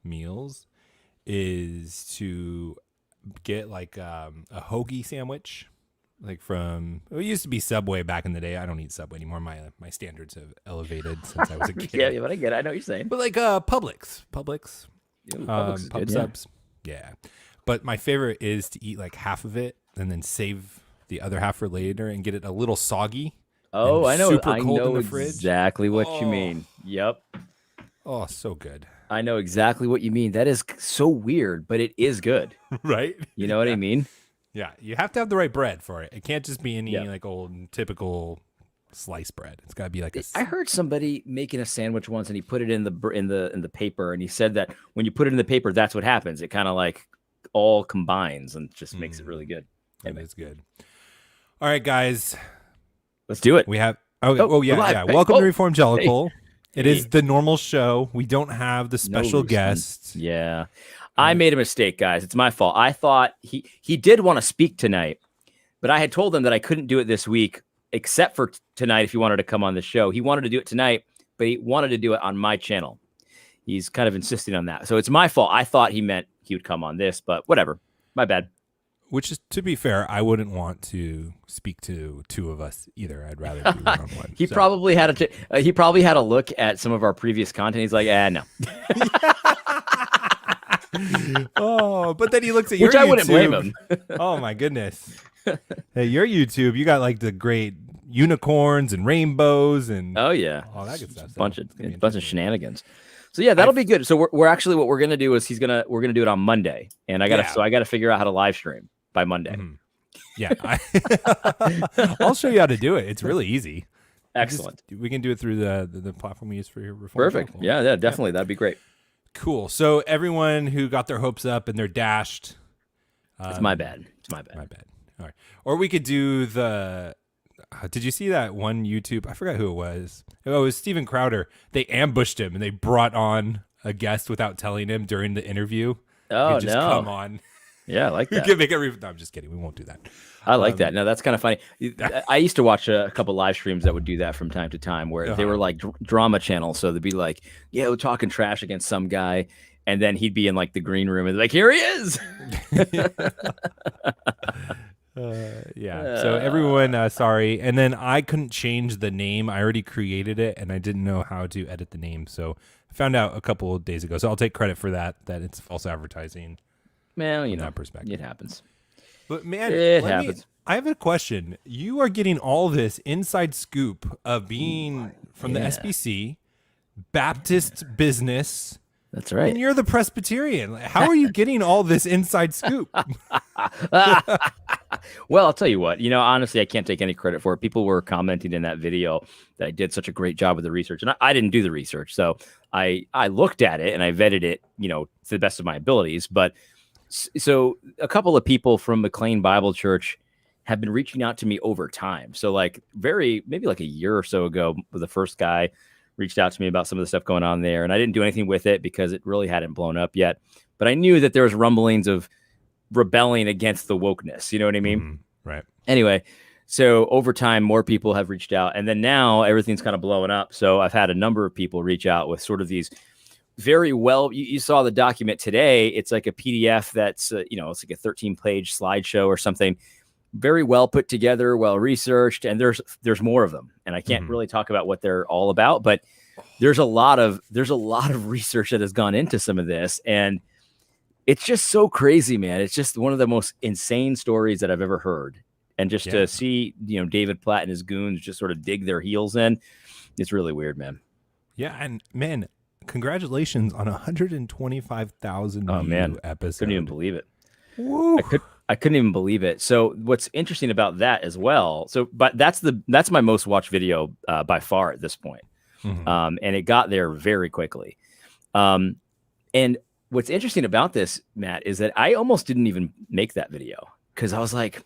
meals is to get like a hoagie sandwich, like from it used to be Subway back in the day. I don't eat Subway anymore. My standards have elevated since I was a kid. Yeah, but I get it. I know what you're saying. But like Publix, Yeah, Publix is Pub good, Subs, yeah. But my favorite is to eat like half of it and then save the other half for later and get it a little soggy. Oh, I know. Super cold in the fridge. Exactly what you mean. Yep. Oh, so good. I know exactly what you mean. That is so weird, but it is good. Right? You know what I mean? Yeah, you have to have the right bread for it. It can't just be any Yep. like old typical slice bread. It's got to be like I heard somebody making a sandwich once, and he put it in the paper, and he said that when you put it in the paper, that's what happens. It kind of like all combines and just makes it really good. That is good. All right, guys, let's do it. We have yeah. Welcome to Reformgelical. Hey. It is the normal show. We don't have the special guest. Yeah. I made a mistake, guys. It's my fault. I thought he did want to speak tonight, but I had told him that I couldn't do it this week, except for tonight if he wanted to come on the show. He wanted to do it tonight, but he wanted to do it on my channel. He's kind of insisting on that. So it's my fault. I thought he meant he would come on this, but whatever. My bad. Which is, to be fair, I wouldn't want to speak to two of us either. I'd rather do one-on-one. He probably had a look at some of our previous content. He's like, no. Oh, but then he looks at your YouTube. Which I wouldn't blame him. Oh my goodness. Hey, your YouTube, you got like the great unicorns and rainbows and all that good stuff. Bunch of shenanigans. So yeah, that'll be good. So we're actually what we're gonna do is we're gonna do it on Monday, and I gotta figure out how to live stream by Monday. Mm-hmm. Yeah, I'll show you how to do it. It's really easy. Excellent. We can do it through the platform we use for your Reform. Perfect. Yeah, definitely. That'd be great. Cool. So everyone who got their hopes up and they're dashed. It's my bad. My bad. All right. Or we could do the. Did you see that one YouTube? I forgot who it was. Oh, it was Steven Crowder. They ambushed him and they brought on a guest without telling him during the interview. Oh, just come on. Yeah, I like that. No, I'm just kidding. We won't do that. I like that. No, that's kind of funny. I used to watch a couple live streams that would do that from time to time where they were like drama channels. So they'd be like, yeah, we're talking trash against some guy. And then he'd be in like the green room and like, here he is. So everyone, sorry. And then I couldn't change the name. I already created it and I didn't know how to edit the name. So I found out a couple of days ago. So I'll take credit for that it's false advertising. Well, that perspective. It happens. But man, it happens. I have a question. You are getting all this inside scoop of being from the SBC, Baptist business. That's right. And you're the Presbyterian. How are you getting all this inside scoop? Well, I'll tell you what, honestly, I can't take any credit for it. People were commenting in that video that I did such a great job with the research, and I didn't do the research. So I looked at it and I vetted it, to the best of my abilities. But so a couple of people from McLean Bible Church have been reaching out to me over time. So maybe like a year or so ago, the first guy reached out to me about some of the stuff going on there. And I didn't do anything with it because it really hadn't blown up yet. But I knew that there was rumblings of rebelling against the wokeness. You know what I mean? Right. Anyway, so over time, more people have reached out. And then now everything's kind of blowing up. So I've had a number of people reach out with sort of these very well, you saw the document today. It's like a PDF that's, it's like a 13-page slideshow or something. Very well put together, well researched, and there's more of them. And I can't really talk about what they're all about, but there's a lot of research that has gone into some of this, and it's just so crazy, man. It's just one of the most insane stories that I've ever heard. And just to see, David Platt and his goons just sort of dig their heels in, it's really weird, man. Yeah, and man, congratulations on 125,000 new episodes. Couldn't even believe it. Woo. I couldn't even believe it. So what's interesting about that as well. But that's my most watched video by far at this point. And it got there very quickly. And what's interesting about this, Matt, is that I almost didn't even make that video because I was like,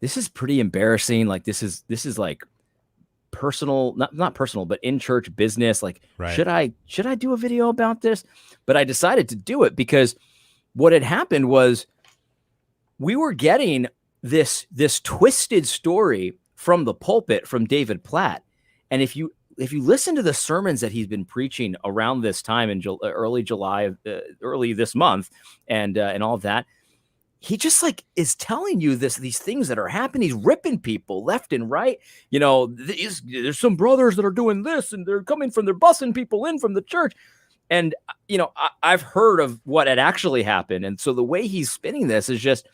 this is pretty embarrassing. Like this is like personal, not personal, but in church business. Like, should I do a video about this? But I decided to do it because what had happened was we were getting this twisted story from the pulpit from David Platt. And if you if you listen to the sermons that he's been preaching around this time in early July, early this month, and all of that, he just like is telling you these things that are happening. He's ripping people left and right. There's some brothers that are doing this, and they're busing people in from the church. And I've heard of what had actually happened, and so the way he's spinning this is just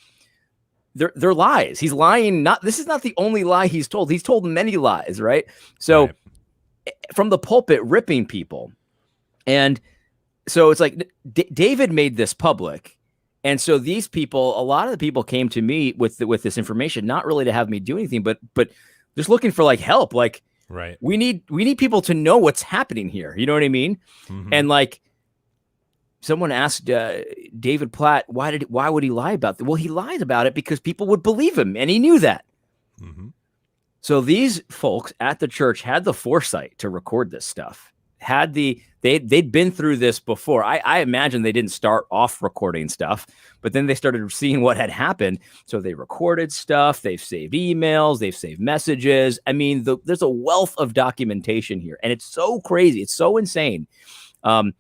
they're lies. He's lying. This is not the only lie he's told. He's told many lies, right? So. Right. From the pulpit ripping people. And so it's like David made this public. And so these people, a lot of the people came to me with this information, not really to have me do anything, but just looking for like help. Like, right. We need people to know what's happening here. You know what I mean? Mm-hmm. And like someone asked David Platt, why would he lie about that? Well, he lied about it because people would believe him, and he knew that. Mm-hmm. So these folks at the church had the foresight to record this stuff. They'd been through this before. I imagine they didn't start off recording stuff, but then they started seeing what had happened. So they recorded stuff. They've saved emails. They've saved messages. I mean, there's a wealth of documentation here, and it's so crazy. It's so insane. I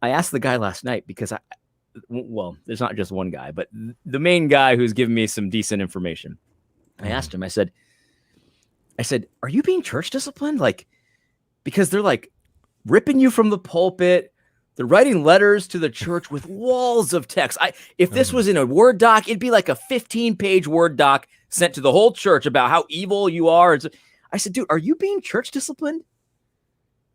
asked the guy last night because there's not just one guy, but the main guy who's giving me some decent information. I asked him, I said, are you being church disciplined? Like, because they're like ripping you from the pulpit. They're writing letters to the church with walls of text. If this was in a Word doc, it'd be like a 15-page Word doc sent to the whole church about how evil you are. I said, dude, are you being church disciplined?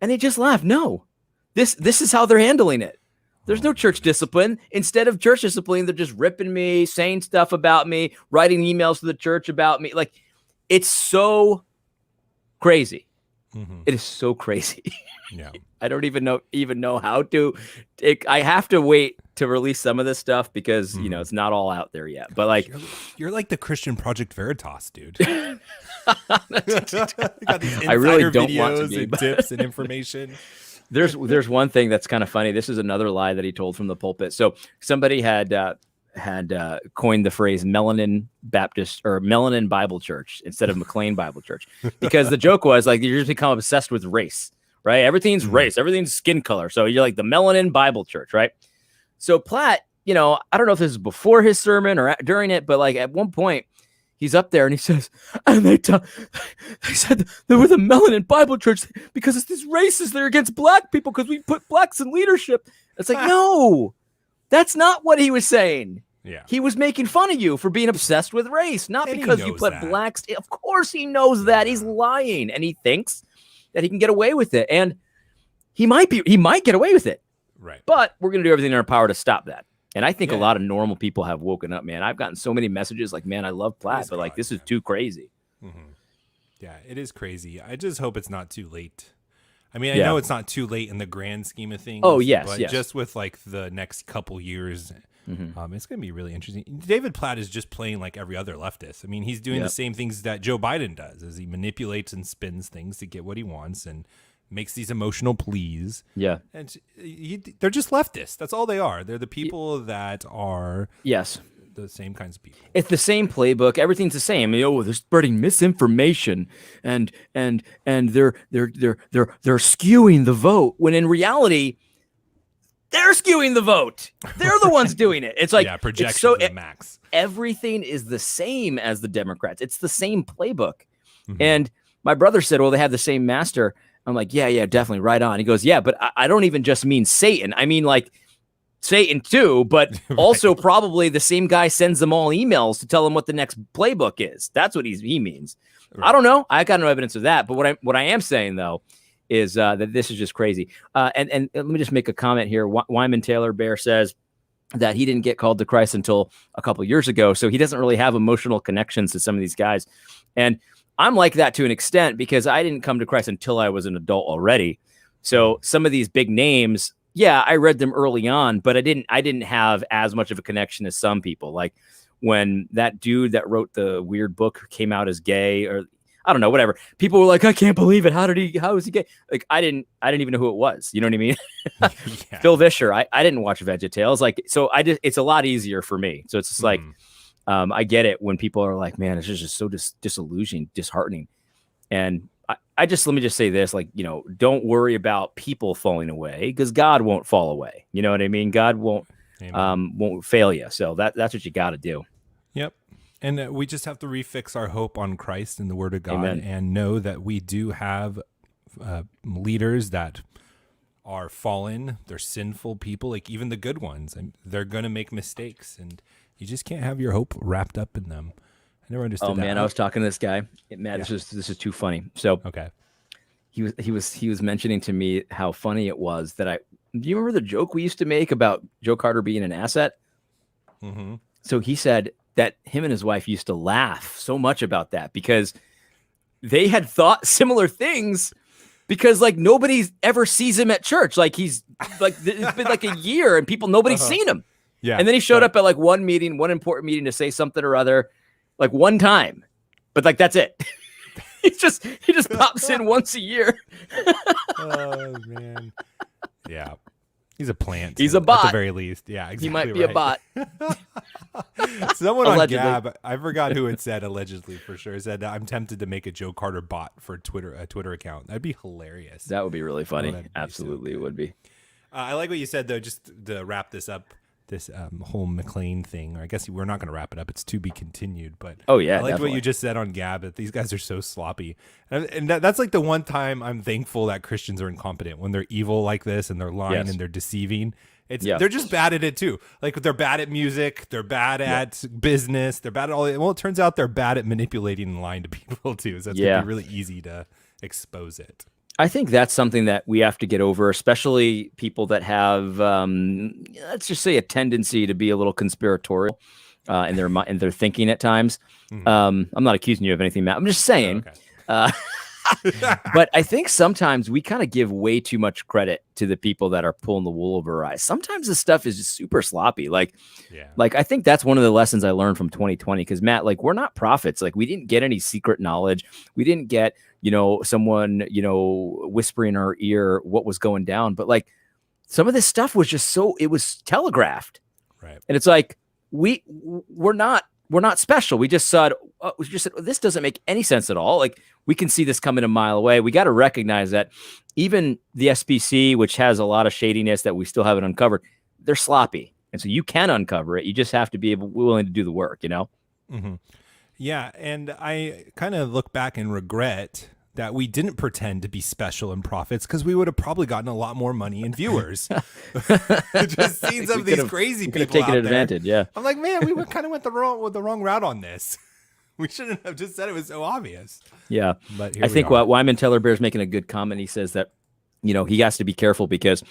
And they just laughed. No, this is how they're handling it. There's no church discipline. Instead of church discipline, they're just ripping me, saying stuff about me, writing emails to the church about me. Like, it's so crazy. Mm-hmm. It is so crazy. Yeah. I don't even know how to. I have to wait to release some of this stuff because it's not all out there yet. But like, you're like the Christian Project Veritas, dude. You got these I really don't videos want to be, and tips and information. There's one thing that's kind of funny. This is another lie that he told from the pulpit. So somebody had coined the phrase Melanin Baptist or Melanin Bible Church instead of McLean Bible Church, because the joke was like, you just become obsessed with race, right? Everything's race, everything's skin color. So you're like the Melanin Bible Church, right? So Platt, I don't know if this is before his sermon or during it, but like at one point he's up there and he says, and they said they were the Melanin Bible Church because it's these racists that are against black people because we put blacks in leadership. It's like, no, that's not what he was saying. Yeah. He was making fun of you for being obsessed with race, not and because you put blacks. Of course he knows that. He's lying, and he thinks that he can get away with it. And he might get away with it. Right. But we're going to do everything in our power to stop that. And I think a lot of normal people have woken up, man. I've gotten so many messages like, man, I love Platt, but like, this is too crazy. Mm-hmm. Yeah, it is crazy. I just hope it's not too late. I mean, I know it's not too late in the grand scheme of things. Oh, yes, but just with like the next couple years, it's going to be really interesting. David Platt is just playing like every other leftist. I mean, he's doing the same things that Joe Biden does, as he manipulates and spins things to get what he wants and makes these emotional pleas. Yeah. And they're just leftists. That's all they are. They're the people that are the same kinds of people. It's the same playbook. Everything's the same. They're spreading misinformation and they're skewing the vote, when in reality they're skewing the vote. They're the ones doing it. It's like projection to the max. Everything is the same as the Democrats. It's the same playbook. Mm-hmm. And my brother said, well, they have the same master. I'm like, yeah, definitely, right on. He goes, yeah, but I don't even just mean Satan. I mean like Satan too, but also probably the same guy sends them all emails to tell them what the next playbook is. That's what he means. Right. I don't know. I got no evidence of that. But what I am saying though is that this is just crazy. And let me just make a comment here. Wyman Taylor Bear says that he didn't get called to Christ until a couple of years ago, so he doesn't really have emotional connections to some of these guys. And I'm like that to an extent because I didn't come to Christ until I was an adult already. So some of these big names, I read them early on, but I didn't have as much of a connection as some people. Like when that dude that wrote the weird book came out as gay, or I don't know, whatever. People were like, I can't believe it. How is he gay? Like I didn't even know who it was. You know what I mean? Phil Vischer. I didn't watch VeggieTales. Like, so it's a lot easier for me. So it's just like, I get it when people are like, man, it's just so disillusioning, disheartening. And let me just say this, like, don't worry about people falling away because God won't fall away. You know what I mean? God won't fail you. So that's what you got to do. Yep. And we just have to refix our hope on Christ and the Word of God. Amen. And know that we do have leaders that are fallen. They're sinful people, like even the good ones. And they're going to make mistakes. And you just can't have your hope wrapped up in them. I never understood that. Oh, man, I was talking to this guy. Matt, this is too funny. So okay. He was mentioning to me how funny it was that do you remember the joke we used to make about Joe Carter being an asset? Mm-hmm. So he said that him and his wife used to laugh so much about that because they had thought similar things because like nobody ever sees him at church. Like he's like, it's been like a year and nobody's seen him. Yeah. And then he showed up at like one important meeting to say something or other, like one time, but like, that's it. he just pops in once a year. Oh man. Yeah. He's a plant. He's a bot. At the very least. Yeah, exactly. He might be a bot. Someone Allegedly. on Gab, I forgot who it said, allegedly for sure, said, I'm tempted to make a Joe Carter bot for a Twitter account. That'd be hilarious. That would be really funny. Be Absolutely, so it would be. I like what you said, though, just to wrap this up, this whole McLean thing. Or I guess we're not going to wrap it up. It's to be continued. But oh, yeah, I liked definitely. what you just said on Gab, that these guys are so sloppy. And that's like the one time I'm thankful that Christians are incompetent, when they're evil like this and they're lying and they're deceiving. They're just bad at it too. Like they're bad at music, they're bad at business, they're bad at all. Well, it turns out they're bad at manipulating and lying to people too. So it's gonna be really easy to expose it. I think that's something that we have to get over, especially people that have, let's just say, a tendency to be a little conspiratorial in their thinking at times. Mm-hmm. I'm not accusing you of anything, Matt. I'm just saying. Oh, okay. But I think sometimes we kind of give way too much credit to the people that are pulling the wool over our eyes. Sometimes this stuff is just super sloppy. Like I think that's one of the lessons I learned from 2020. Because Matt, like, we're not prophets. Like, we didn't get any secret knowledge. We didn't get, someone, whispering in our ear what was going down. But like, some of this stuff was just it was telegraphed. Right. And it's like, we're not special. We just said, this doesn't make any sense at all. Like, we can see this coming a mile away. We got to recognize that even the SBC, which has a lot of shadiness that we still haven't uncovered, they're sloppy. And so you can uncover it. You just have to be willing to do the work, Mm-hmm. Yeah. And I kind of look back and regret that we didn't pretend to be special in profits, because we would have probably gotten a lot more money and viewers. Just seeing some of these crazy people taken out advantage. there. Yeah. I'm like, man, we kind of went the wrong route on this. We shouldn't have just said it was so obvious. Yeah. But I think what Wyman Teller Bear is making a good comment. He says that, he has to be careful because,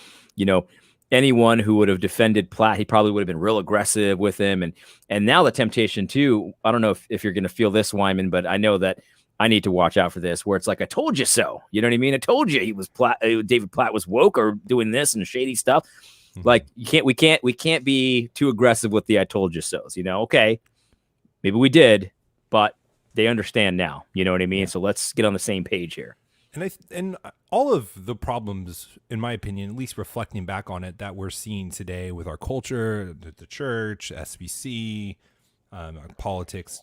anyone who would have defended Platt, he probably would have been real aggressive with him. And now the temptation too, I don't know if you're going to feel this, Wyman, but I know that I need to watch out for this, where it's like, I told you so. You know what I mean? I told you David Platt was woke or doing this and shady stuff. Mm-hmm. Like, we can't be too aggressive with the I told you so's, okay, maybe we did, but they understand now. You know what I mean? Yeah. So let's get on the same page here. And all of the problems, in my opinion, at least reflecting back on it, that we're seeing today with our culture, the church, SBC, our politics,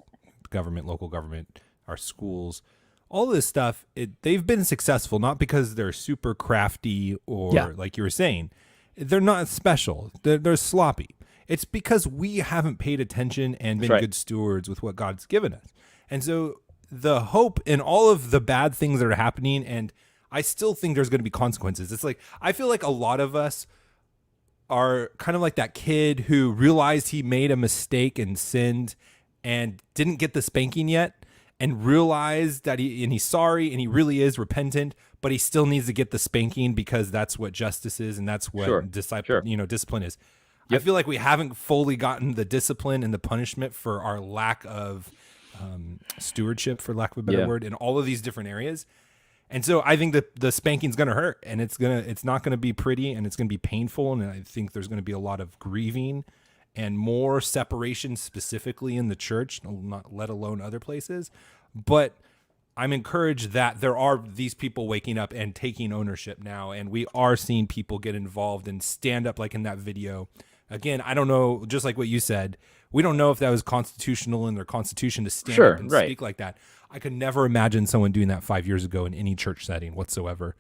government, local government, our schools, all this stuff, they've been successful, not because they're super crafty or like you were saying, they're not special. They're sloppy. It's because we haven't paid attention and been good stewards with what God's given us. And so the hope in all of the bad things that are happening, and I still think there's going to be consequences. It's like, I feel like a lot of us are kind of like that kid who realized he made a mistake and sinned and didn't get the spanking yet, and realized that he's sorry and he really is repentant, but he still needs to get the spanking because that's what justice is and that's what discipline is. Yep. I feel like we haven't fully gotten the discipline and the punishment for our lack of stewardship, for lack of a better word, in all of these different areas. And so I think that the spanking's going to hurt, and it's not going to be pretty, and it's going to be painful. And I think there's going to be a lot of grieving and more separation, specifically in the church, not let alone other places. But I'm encouraged that there are these people waking up and taking ownership now, and we are seeing people get involved and stand up, like in that video. Again, I don't know, just like what you said, we don't know if that was constitutional in their constitution to stand up and speak like that. I could never imagine someone doing that 5 years ago in any church setting whatsoever.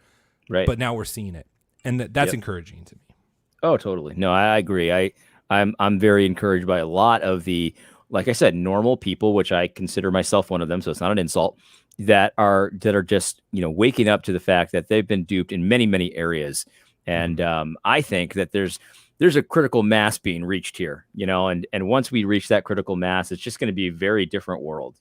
Right. But now we're seeing it, and that's encouraging to me. Oh, totally. No, I agree. I'm very encouraged by a lot of the, like I said, normal people, which I consider myself one of them, so it's not an insult, that are just, waking up to the fact that they've been duped in many, many areas. And I think that there's a critical mass being reached here, and once we reach that critical mass, it's just going to be a very different world.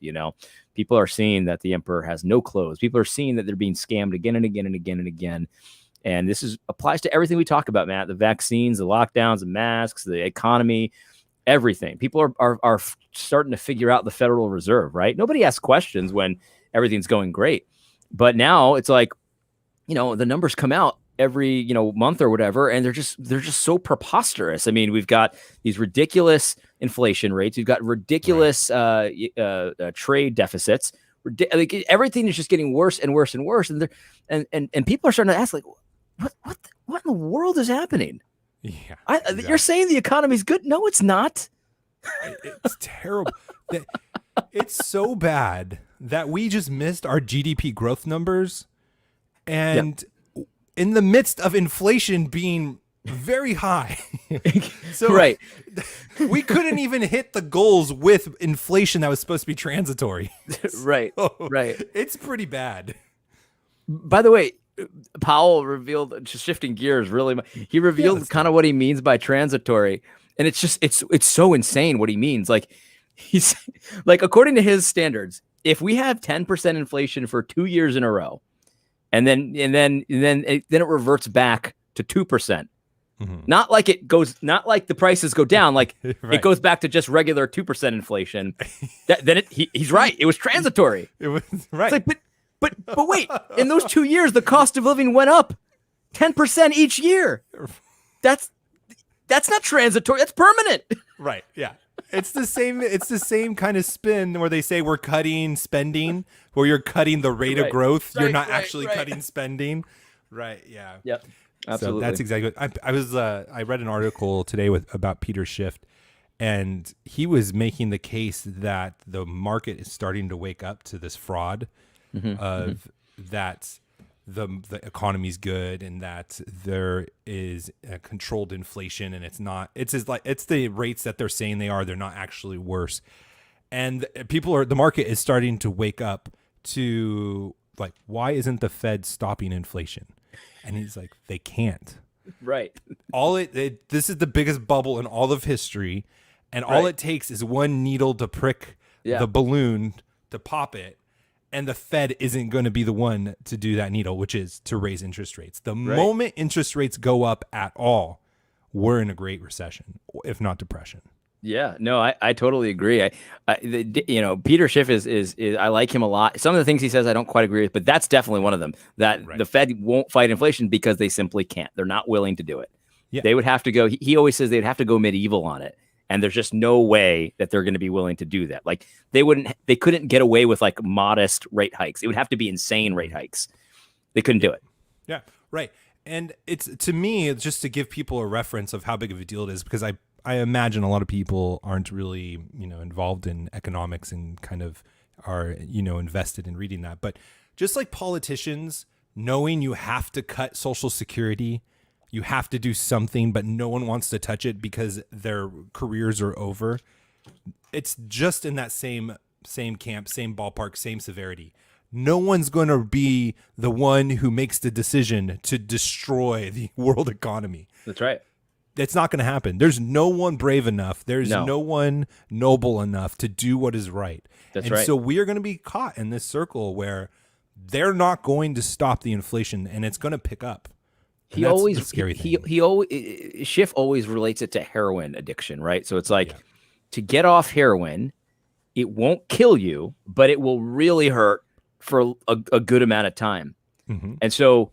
People are seeing that the emperor has no clothes. People are seeing that they're being scammed again and again and again and again. And this applies to everything we talk about, Matt, the vaccines, the lockdowns, the masks, the economy, everything. People are starting to figure out the Federal Reserve, right? Nobody asks questions when everything's going great. But now it's like, the numbers come out every, month or whatever, and they're just so preposterous. I mean, we've got these ridiculous inflation rates. We've got ridiculous trade deficits. Like, everything is just getting worse and worse and worse. And people are starting to ask, like, what in the world is happening? Yeah, exactly. You're saying the economy's good? No, it's not. It's terrible. It's so bad that we just missed our GDP growth numbers, and in the midst of inflation being very high. So right. We couldn't even hit the goals with inflation that was supposed to be transitory. Right. So right. It's pretty bad. By the way, Powell revealed, just shifting gears really, he revealed kind of what he means by transitory. And it's just, it's so insane what he means. Like, he's like, according to his standards, if we have 10% inflation for 2 years in a row, and then it reverts back to 2%. Not like the prices go down, like right. It goes back to just regular 2% inflation. He's right. It was transitory. It was right. It's like, but wait, in those 2 years, the cost of living went up 10% each year. That's not transitory. That's permanent. Right. Yeah. It's the same kind of spin where they say we're cutting spending, where you're cutting the rate of growth. You're not actually cutting spending. Right. Yeah. Yep. Absolutely. So that's exactly what I read an article today about Peter Schiff, and he was making the case that the market is starting to wake up to this fraud that the economy's good and that there is a controlled inflation, and it's the rates that they're saying they're not actually worse. And the market is starting to wake up to, like, why isn't the Fed stopping inflation? And he's like, they can't. Right. This is the biggest bubble in all of history, and all it takes is one needle to prick the balloon to pop it, and the Fed isn't going to be the one to do that needle, which is to raise interest rates. The moment interest rates go up at all, we're in a great recession, if not depression. Yeah, no, I totally agree. Peter Schiff is I like him a lot. Some of the things he says I don't quite agree with, but that's definitely one of them. That the Fed won't fight inflation because they simply can't. They're not willing to do it. Yeah. They would have to go. He always says they'd have to go medieval on it, and there's just no way that they're going to be willing to do that. Like, they couldn't get away with like modest rate hikes. It would have to be insane rate hikes. They couldn't do it. Yeah, right. And to me, it's just to give people a reference of how big of a deal it is, because I imagine a lot of people aren't really, involved in economics and kind of are, invested in reading that. But just like politicians, knowing you have to cut Social Security, you have to do something, but no one wants to touch it because their careers are over. It's just in that same camp, same ballpark, same severity. No one's going to be the one who makes the decision to destroy the world economy. That's right. It's not going to happen. There's no one brave enough. There's no one noble enough to do what is right. That's right. So we are going to be caught in this circle where they're not going to stop the inflation, and it's going to pick up. And that's the scary thing. Schiff always relates it to heroin addiction, right? So it's like, to get off heroin, it won't kill you, but it will really hurt for a good amount of time. Mm-hmm. And so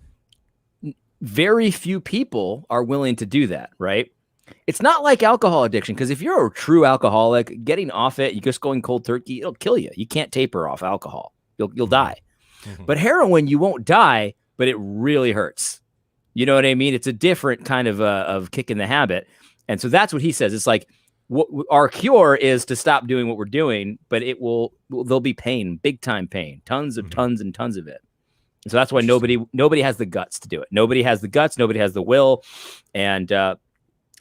very few people are willing to do that, right? It's not like alcohol addiction, because if you're a true alcoholic, getting off it, you just going cold turkey, it'll kill you. You can't taper off alcohol. You'll die. Mm-hmm. But heroin, you won't die, but it really hurts. You know what I mean? It's a different kind of kick in the habit. And so that's what he says. It's like, our cure is to stop doing what we're doing, but there'll be pain, big time pain, tons and tons of it. So that's why nobody has the guts to do it. Nobody has the guts. Nobody has the will. And I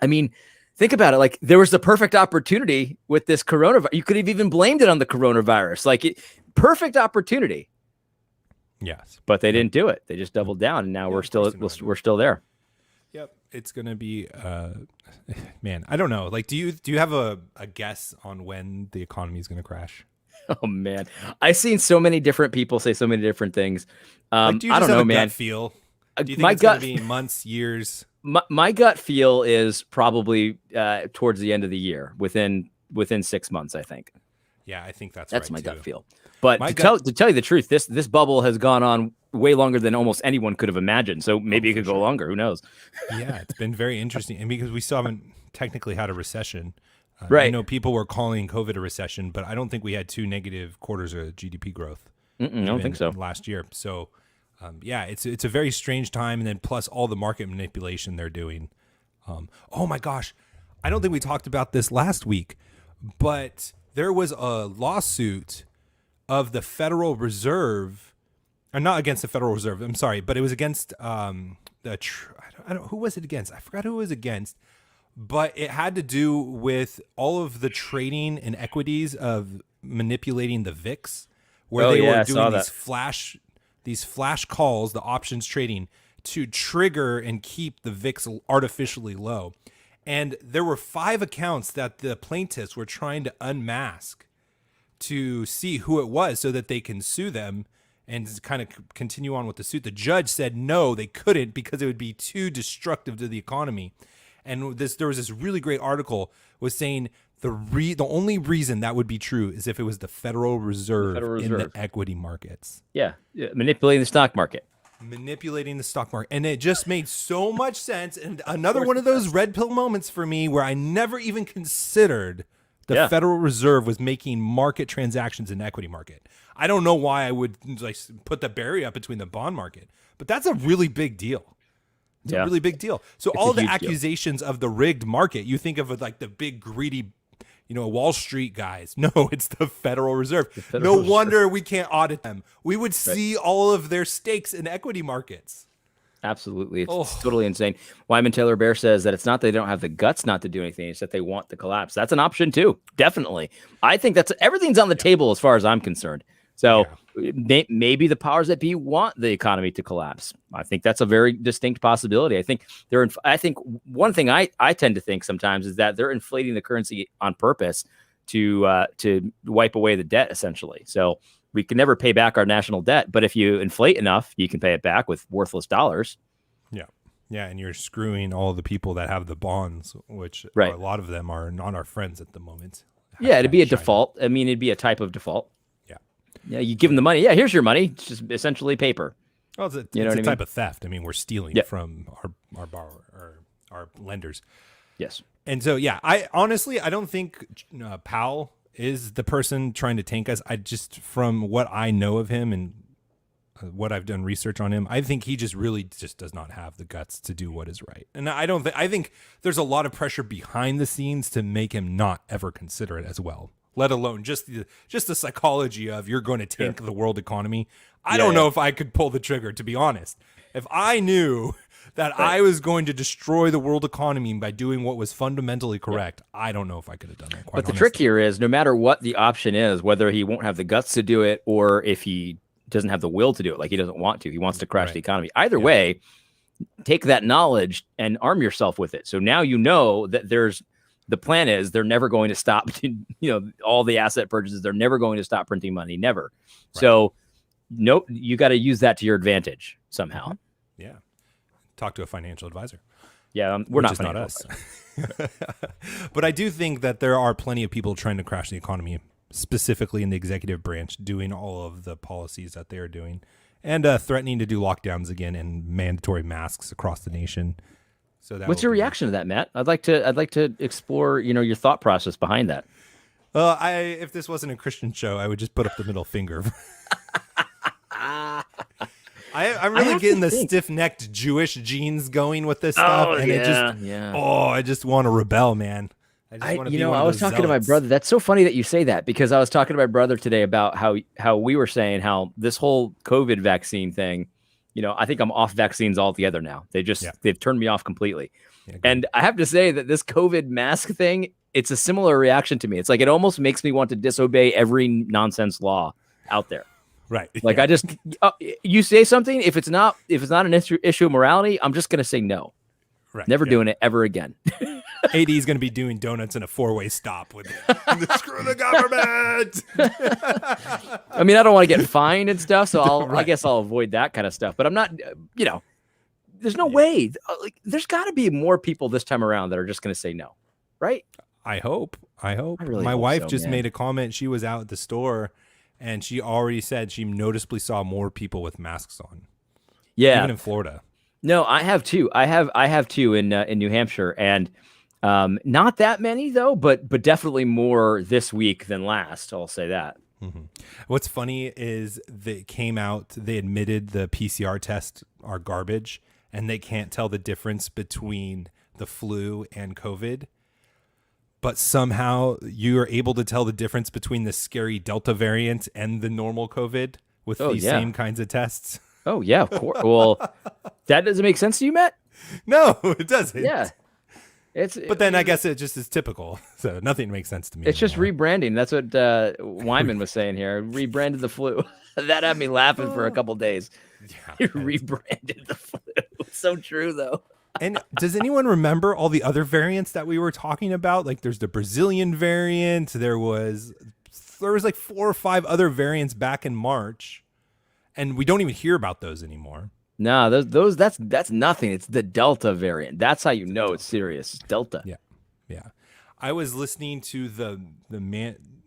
mean, think about it. Like, there was the perfect opportunity with this coronavirus. You could have even blamed it on the coronavirus. Like, perfect opportunity. Yes, but they didn't do it. They just doubled down, and now we're still there. Yep, it's gonna be. Man, I don't know. Like, do you have a guess on when the economy is gonna crash? Oh man, I've seen so many different people say so many different things. Like, do you just I don't have know, a man. Gut feel? Do you think it's gonna be months, years? My gut feel is probably towards the end of the year, within 6 months, I think. Yeah, I think that's my too. gut feel. But to tell you the truth, this bubble has gone on way longer than almost anyone could have imagined. So maybe it could go longer. Who knows? Yeah, it's been very interesting, and because we still haven't technically had a recession. Right. I know people were calling COVID a recession, but I don't think we had 2 negative quarters of GDP growth. I don't think so. Last year. So, yeah, it's a very strange time. And then plus all the market manipulation they're doing. Oh my gosh. I don't think we talked about this last week, but there was a lawsuit of the Federal Reserve, or not against the Federal Reserve. I'm sorry, but it was against I don't who was it against? I forgot who it was against. But it had to do with all of the trading and equities of manipulating the VIX, where they were doing these flash calls, the options trading, to trigger and keep the VIX artificially low. And there were 5 accounts that the plaintiffs were trying to unmask to see who it was so that they can sue them and kind of continue on with the suit. The judge said no, they couldn't because it would be too destructive to the economy. And there was this really great article was saying the only reason that would be true is if it was the Federal Reserve in the equity markets. Yeah, manipulating the stock market. And it just made so much sense. And another one of those red pill moments for me where I never even considered the Federal Reserve was making market transactions in the equity market. I don't know why I would put the barrier up between the bond market, but that's a really big deal. It's a really big deal. So all the accusations of the rigged market, you think of it like the big greedy, Wall Street guys. No, it's the Federal Reserve. No wonder we can't audit them. We would see all of their stakes in equity markets. Absolutely. It's totally insane. Wyman Taylor Bear says that it's not they don't have the guts not to do anything. It's that they want the collapse. That's an option too. Definitely. I think everything's on the table as far as I'm concerned. So maybe the powers that be want the economy to collapse. I think that's a very distinct possibility. I think one thing I tend to think sometimes is that they're inflating the currency on purpose to wipe away the debt, essentially. So we can never pay back our national debt, but if you inflate enough, you can pay it back with worthless dollars. Yeah. Yeah, and you're screwing all the people that have the bonds, which a lot of them are not our friends at the moment. Yeah, it'd be a default. I mean, it'd be a type of default. Yeah, you give them the money. Yeah, here's your money. It's just essentially paper. Well, it's a type of theft. I mean, we're stealing from our borrower or our lenders. Yes. And so, I honestly don't think Powell is the person trying to tank us. I just, from what I know of him and what I've done research on him, I think he just really does not have the guts to do what is right. And I think there's a lot of pressure behind the scenes to make him not ever consider it as well. Let alone just the psychology of you're going to tank the world economy. I don't know if I could pull the trigger, to be honest. If I knew that I was going to destroy the world economy by doing what was fundamentally correct, I don't know if I could have done that. But the trick here is no matter what the option is, whether he won't have the guts to do it or if he doesn't have the will to do it, like he doesn't want to, he wants to crash the economy. Either way, take that knowledge and arm yourself with it. So now you know that the plan is they're never going to stop, all the asset purchases. They're never going to stop printing money. Never. Right. So you got to use that to your advantage somehow. Yeah. Talk to a financial advisor. Yeah. We're not us. But I do think that there are plenty of people trying to crash the economy, specifically in the executive branch, doing all of the policies that they're doing and threatening to do lockdowns again and mandatory masks across the nation. So what's your reaction to that, Matt? I'd like to explore, your thought process behind that. Well, if this wasn't a Christian show, I would just put up the middle finger. I'm really getting the stiff-necked Jewish genes going with this stuff, and I just want to rebel, man. I just want to be I one of was those talking to my zealots. brother. That's so funny that you say that, because I was talking to my brother today about how we were saying how this whole COVID vaccine thing, I think I'm off vaccines altogether now. Yeah. They've turned me off completely. Yeah, agreed. And I have to say that this COVID mask thing, it's a similar reaction to me. It's like, it almost makes me want to disobey every nonsense law out there. Right. Like, yeah. I just, you say something, if it's not an issue of morality, I'm just going to say no. Right. Never doing it ever again. AD is going to be doing donuts in a 4-way stop with screw the government. I mean, I don't want to get fined and stuff, so I Right. guess I'll avoid that kind of stuff. But I'm not, there's no way. Like, there's got to be more people this time around that are just going to say no, right? I hope. I really My hope wife so, just man. made a comment. She was out at the store, and she already said she noticeably saw more people with masks on. Yeah. Even in Florida. No, I have two. I have two in New Hampshire, and not that many though, but definitely more this week than last. I'll say that. Mm-hmm. What's funny is they came out. They admitted the PCR tests are garbage, and they can't tell the difference between the flu and COVID. But somehow you are able to tell the difference between the scary Delta variant and the normal COVID with these same kinds of tests. Oh yeah, of course. Well, that doesn't make sense to you, Matt? No, it doesn't. Yeah. But then I guess it just is typical. So nothing makes sense to me. It's anymore. just rebranding. That's what Wyman was saying here. Rebranded the flu. That had me laughing for a couple days. Yeah, Rebranded the flu. So true though. And does anyone remember all the other variants that we were talking about? Like there's the Brazilian variant. There was like 4 or 5 other variants back in March. And we don't even hear about those anymore. No, that's nothing. It's the Delta variant. That's how you know it's serious. Delta. Yeah. I was listening to the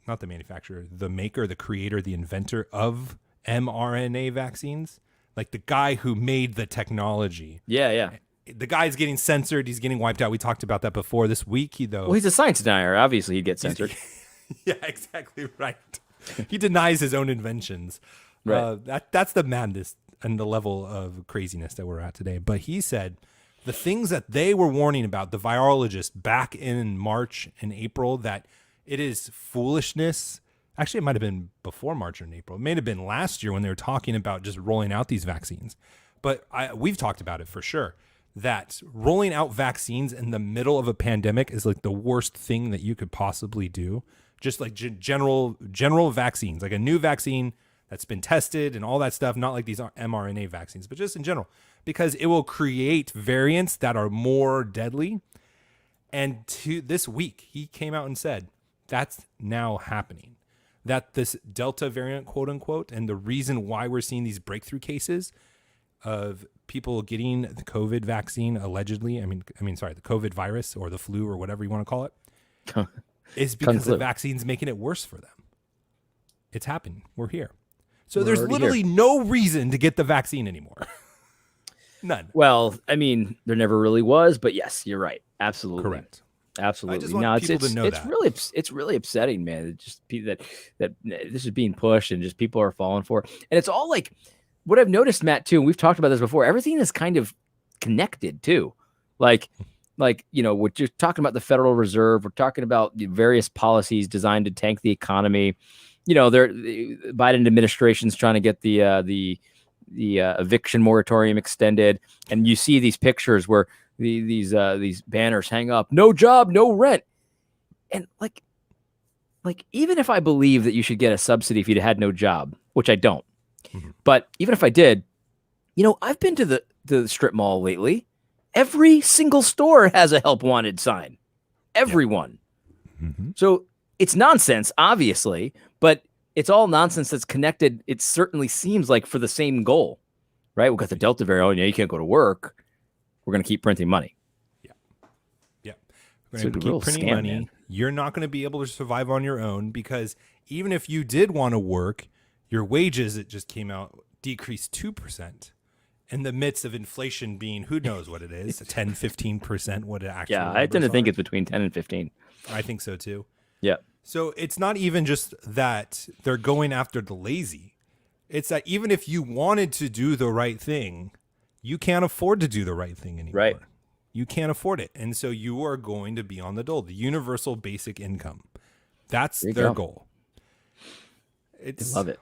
not the manufacturer, the maker, the creator, the inventor of mRNA vaccines, like the guy who made the technology. Yeah. The guy's getting censored. He's getting wiped out. We talked about that before. This week, Well, he's a science denier. Obviously, he'd get censored. Yeah, exactly right. He denies his own inventions. Right. That's the madness and the level of craziness that we're at today. But he said the things that they were warning about, the virologists back in March and April, that it is foolishness. Actually, it might have been before March and April. It may have been last year when they were talking about just rolling out these vaccines. But we've talked about it for sure, that rolling out vaccines in the middle of a pandemic is like the worst thing that you could possibly do. Just like general vaccines, like a new vaccine that's been tested and all that stuff, not like these mRNA vaccines, but just in general, because it will create variants that are more deadly. And this week, he came out and said that's now happening, that this Delta variant, quote unquote, and the reason why we're seeing these breakthrough cases of people getting the COVID vaccine, allegedly, the COVID virus or the flu or whatever you want to call it, is because the vaccine's making it worse for them. It's happening. We're here. So there's literally no reason to get the vaccine anymore. None. Well, I mean, there never really was, but yes, you're right. Absolutely. Correct. Absolutely. I just want people to know that. It's really upsetting, man. It's just that this is being pushed and just people are falling for it. And it's all like what I've noticed, Matt, too, and we've talked about this before, everything is kind of connected too. Like, we're just talking about the Federal Reserve. We're talking about the various policies designed to tank the economy. The Biden administration's trying to get the eviction moratorium extended, and you see these pictures where these banners hang up, no job, no rent, and like even if I believe that you should get a subsidy if you had no job, which I don't, but even if I did, I've been to the strip mall lately. Every single store has a help wanted sign. Everyone. Yeah. Mm-hmm. So it's nonsense, obviously, but it's all nonsense that's connected. It certainly seems like for the same goal, right? We've got the Delta variant. You can't go to work. We're going to keep printing money. Yeah. We're going to keep printing money. Man. You're not going to be able to survive on your own because even if you did want to work, your wages, it just came out, decreased 2%. In the midst of inflation being, who knows what it is, 10, 15%, what it actually is. Yeah, I tend to think it's between 10 and 15. I think so too. Yeah. So it's not even just that they're going after the lazy. It's that even if you wanted to do the right thing, you can't afford to do the right thing anymore. Right. You can't afford it. And so you are going to be on the dole. The universal basic income. That's their goal. They love it.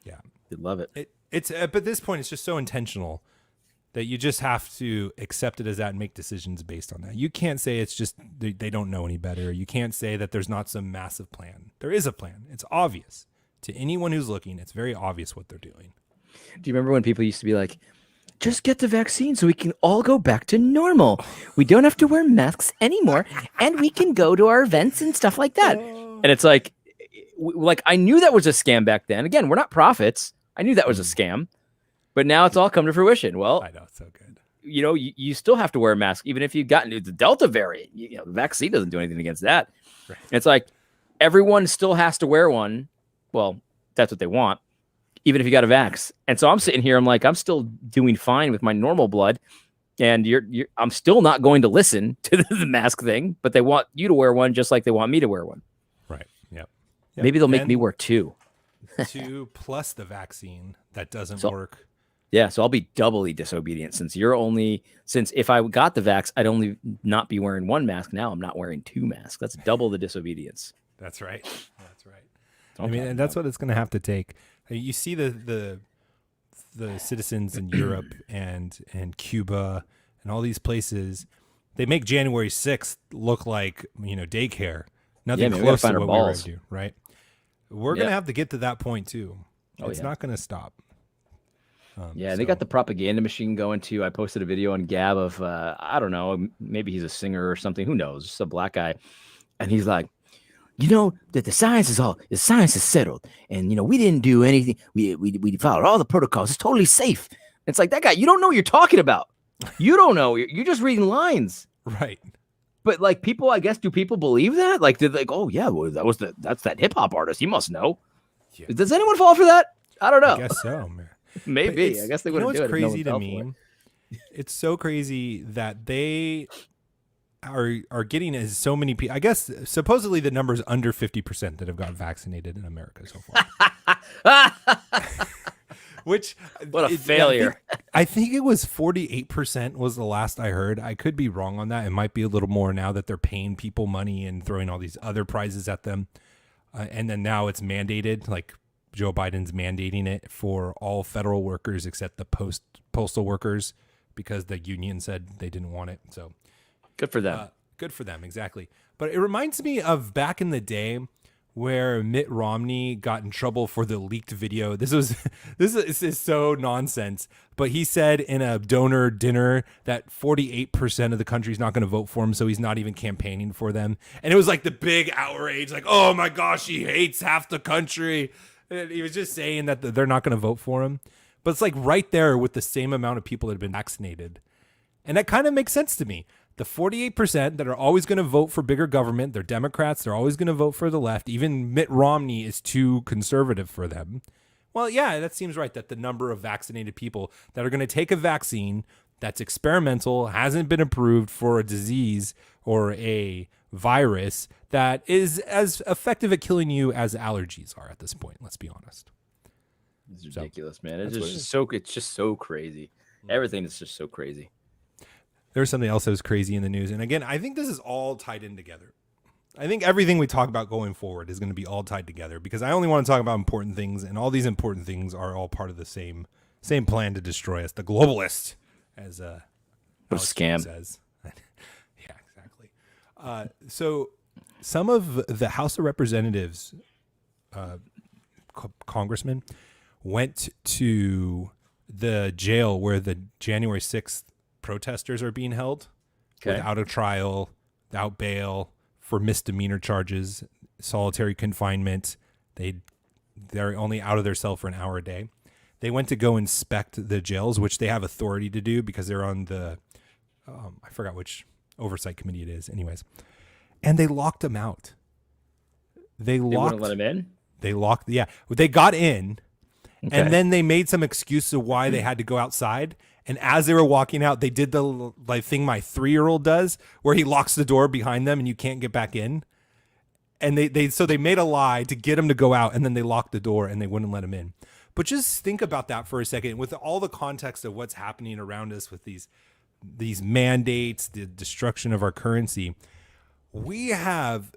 Yeah. They love it. It's but at this point, it's just so intentional that you just have to accept it as that and make decisions based on that. You can't say it's just they don't know any better. You can't say that there's not some massive plan. There is a plan. It's obvious to anyone who's looking. It's very obvious what they're doing. Do you remember when people used to be like, just get the vaccine so we can all go back to normal. We don't have to wear masks anymore, and we can go to our events and stuff like that. And it's like I knew that was a scam back then. Again, we're not prophets. I knew that was a scam. But now it's all come to fruition. Well, I know, it's so good. You know, you still have to wear a mask, even if you've gotten the Delta variant. You know, the vaccine doesn't do anything against that. Right. It's like everyone still has to wear one. Well, that's what they want, even if you got a vax. And so I'm sitting here, I'm like, I'm still doing fine with my normal blood. And I'm still not going to listen to the mask thing, but they want you to wear one just like they want me to wear one. Right. Yep. Maybe they'll make me wear two. 2 plus the vaccine that doesn't work. Yeah, so I'll be doubly disobedient since if I got the vax, I'd only not be wearing one mask. Now I'm not wearing 2 masks. That's double the disobedience. That's right. That's right. I mean, and that's what it's going to have to take. You see the citizens in Europe and Cuba and all these places, they make January 6th look like, daycare. Nothing close to what we were going to do, right? We're going to have to get to that point too. It's not going to stop. They got the propaganda machine going too. I posted a video on Gab of I don't know, maybe he's a singer or something. Who knows? Just a black guy, and he's like, that the science is settled, and we didn't do anything. We followed all the protocols. It's totally safe. It's like, that guy, you don't know what you're talking about. You don't know. You're just reading lines, right? But like people, I guess, do people believe that? Like, they're like, oh yeah, well, that's that hip hop artist. He must know. Yeah. Does anyone fall for that? I don't know. I guess so, man. Maybe. I guess they wouldn't do it. It's crazy to me. It's so crazy that they are getting as so many people. I guess supposedly the number is under 50% that have got vaccinated in America so far. Which what a failure. I think it was 48% was the last I heard. I could be wrong on that. It might be a little more now that they're paying people money and throwing all these other prizes at them. And then now it's mandated, like Joe Biden's mandating it for all federal workers except the postal workers because the union said they didn't want it. So good for them. Good for them, exactly. But it reminds me of back in the day where Mitt Romney got in trouble for the leaked video. This is so nonsense. But he said in a donor dinner that 48% of the country is not going to vote for him, so he's not even campaigning for them. And it was like the big outrage, like, oh my gosh, he hates half the country. And he was just saying that they're not going to vote for him. But it's like right there with the same amount of people that have been vaccinated. And that kind of makes sense to me. The 48% that are always going to vote for bigger government, they're Democrats, they're always going to vote for the left. Even Mitt Romney is too conservative for them. Well, yeah, that seems right, that the number of vaccinated people that are going to take a vaccine that's experimental, hasn't been approved for a disease or a virus that is as effective at killing you as allergies are at this point. Let's be honest. It's ridiculous, man. It's just so crazy. Everything is just so crazy. There's something else that was crazy in the news. And again, I think this is all tied in together. I think everything we talk about going forward is going to be all tied together because I only want to talk about important things, and all these important things are all part of the same plan to destroy us. The globalists, as scam says. Yeah, exactly. So some of the House of Representatives, congressmen, went to the jail where the January 6th protesters are being held without a trial, without bail, for misdemeanor charges, solitary confinement. They're only out of their cell for an hour a day. They went to go inspect the jails, which they have authority to do because they're on the I forgot which oversight committee it is. Anyways, and they locked them out. They wouldn't let them in. They got in, and then they made some excuse of why they had to go outside. And as they were walking out, they did the thing my 3-year-old does, where he locks the door behind them and you can't get back in. And they made a lie to get him to go out, and then they locked the door and they wouldn't let him in. But just think about that for a second, with all the context of what's happening around us with these these mandates, the destruction of our currency, we have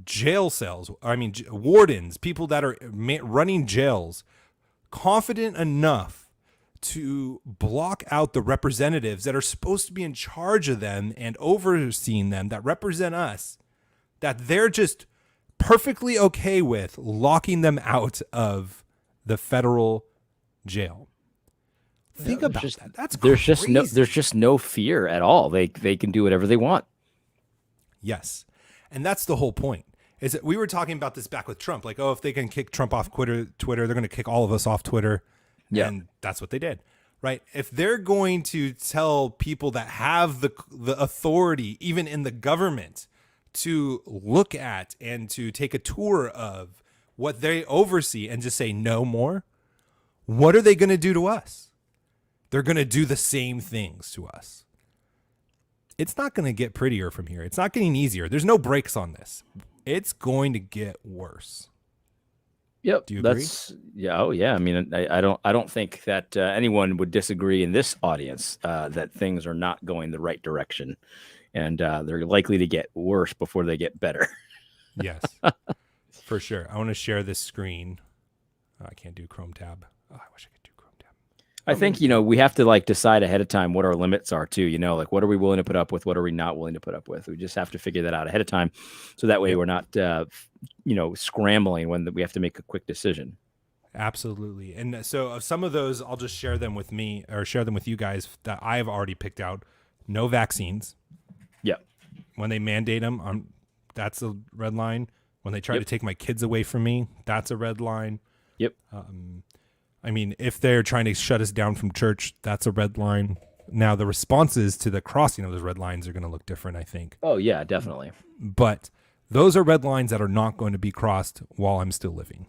jail cells. I mean, wardens, people that are running jails, confident enough to block out the representatives that are supposed to be in charge of them and overseeing them, that represent us, that they're just perfectly okay with locking them out of the federal jail. Think about that. That's crazy. There's just no fear at all. They can do whatever they want. Yes. And that's the whole point. Is that we were talking about this back with Trump, like, oh, if they can kick Trump off Twitter, they're going to kick all of us off Twitter. Yeah. And that's what they did, right? If they're going to tell people that have the authority, even in the government, to look at and to take a tour of what they oversee and just say no more, what are they going to do to us? They're going to do the same things to us. It's not going to get prettier from here. It's not getting easier. There's no brakes on this. It's going to get worse. Yep. Do you agree? Yeah. Oh, yeah. I mean, I don't think that anyone would disagree in this audience that things are not going the right direction, and they're likely to get worse before they get better. Yes, for sure. I want to share this screen. Oh, I can't do Chrome tab. Oh, I wish I could do Chrome tab. I think, we have to decide ahead of time what our limits are too, what are we willing to put up with? What are we not willing to put up with? We just have to figure that out ahead of time. So that way we're not, scrambling when we have to make a quick decision. Absolutely. And so some of those, I'll just share them with me or share them with you guys that I've already picked out. No vaccines. Yeah. When they mandate them, that's a red line. When they try to take my kids away from me, that's a red line. Yep. I mean, if they're trying to shut us down from church, that's a red line. Now, the responses to the crossing of those red lines are going to look different, I think. Oh, yeah, definitely. But those are red lines that are not going to be crossed while I'm still living.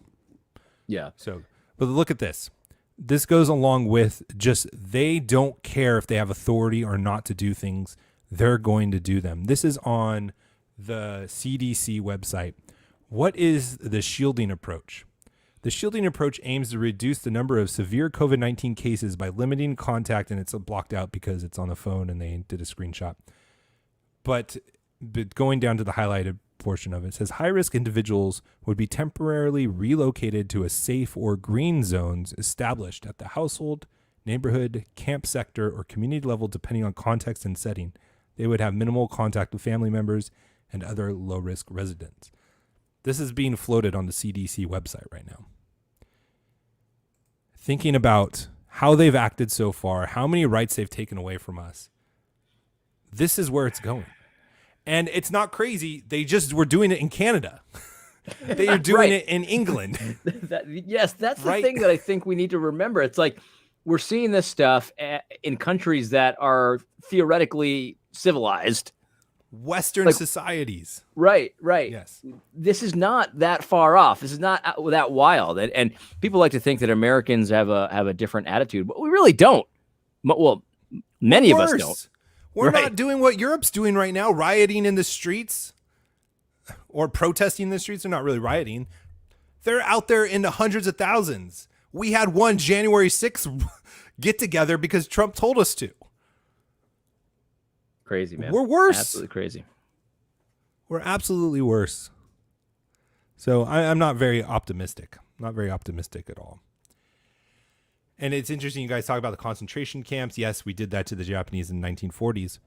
Yeah. So, but look at this. This goes along with just they don't care if they have authority or not to do things. They're going to do them. This is on the CDC website. What is the shielding approach? The shielding approach aims to reduce the number of severe COVID-19 cases by limiting contact, and it's blocked out because it's on the phone and they did a screenshot. But going down to the highlighted portion of it says high-risk individuals would be temporarily relocated to a safe or green zones established at the household, neighborhood, camp sector, or community level depending on context and setting. They would have minimal contact with family members and other low-risk residents. This is being floated on the CDC website right now. Thinking about how they've acted so far, how many rights they've taken away from us, this is where it's going. And it's not crazy. They just were doing it in Canada. They are doing it in England. Yes, that's the thing that I think we need to remember. It's like we're seeing this stuff in countries that are theoretically civilized. Western societies. Right. Yes. This is not that far off. This is not that wild. And people like to think that Americans have a different attitude, but we really don't. Well, many of us don't. We're not doing what Europe's doing right now, rioting in the streets or protesting in the streets. They're not really rioting. They're out there in the hundreds of thousands. We had one January 6th get together because Trump told us to. Crazy, man. We're worse. Absolutely crazy. We're absolutely worse. So I'm not very optimistic. Not very optimistic at all. And it's interesting you guys talk about the concentration camps. Yes, we did that to the Japanese in the 1940s.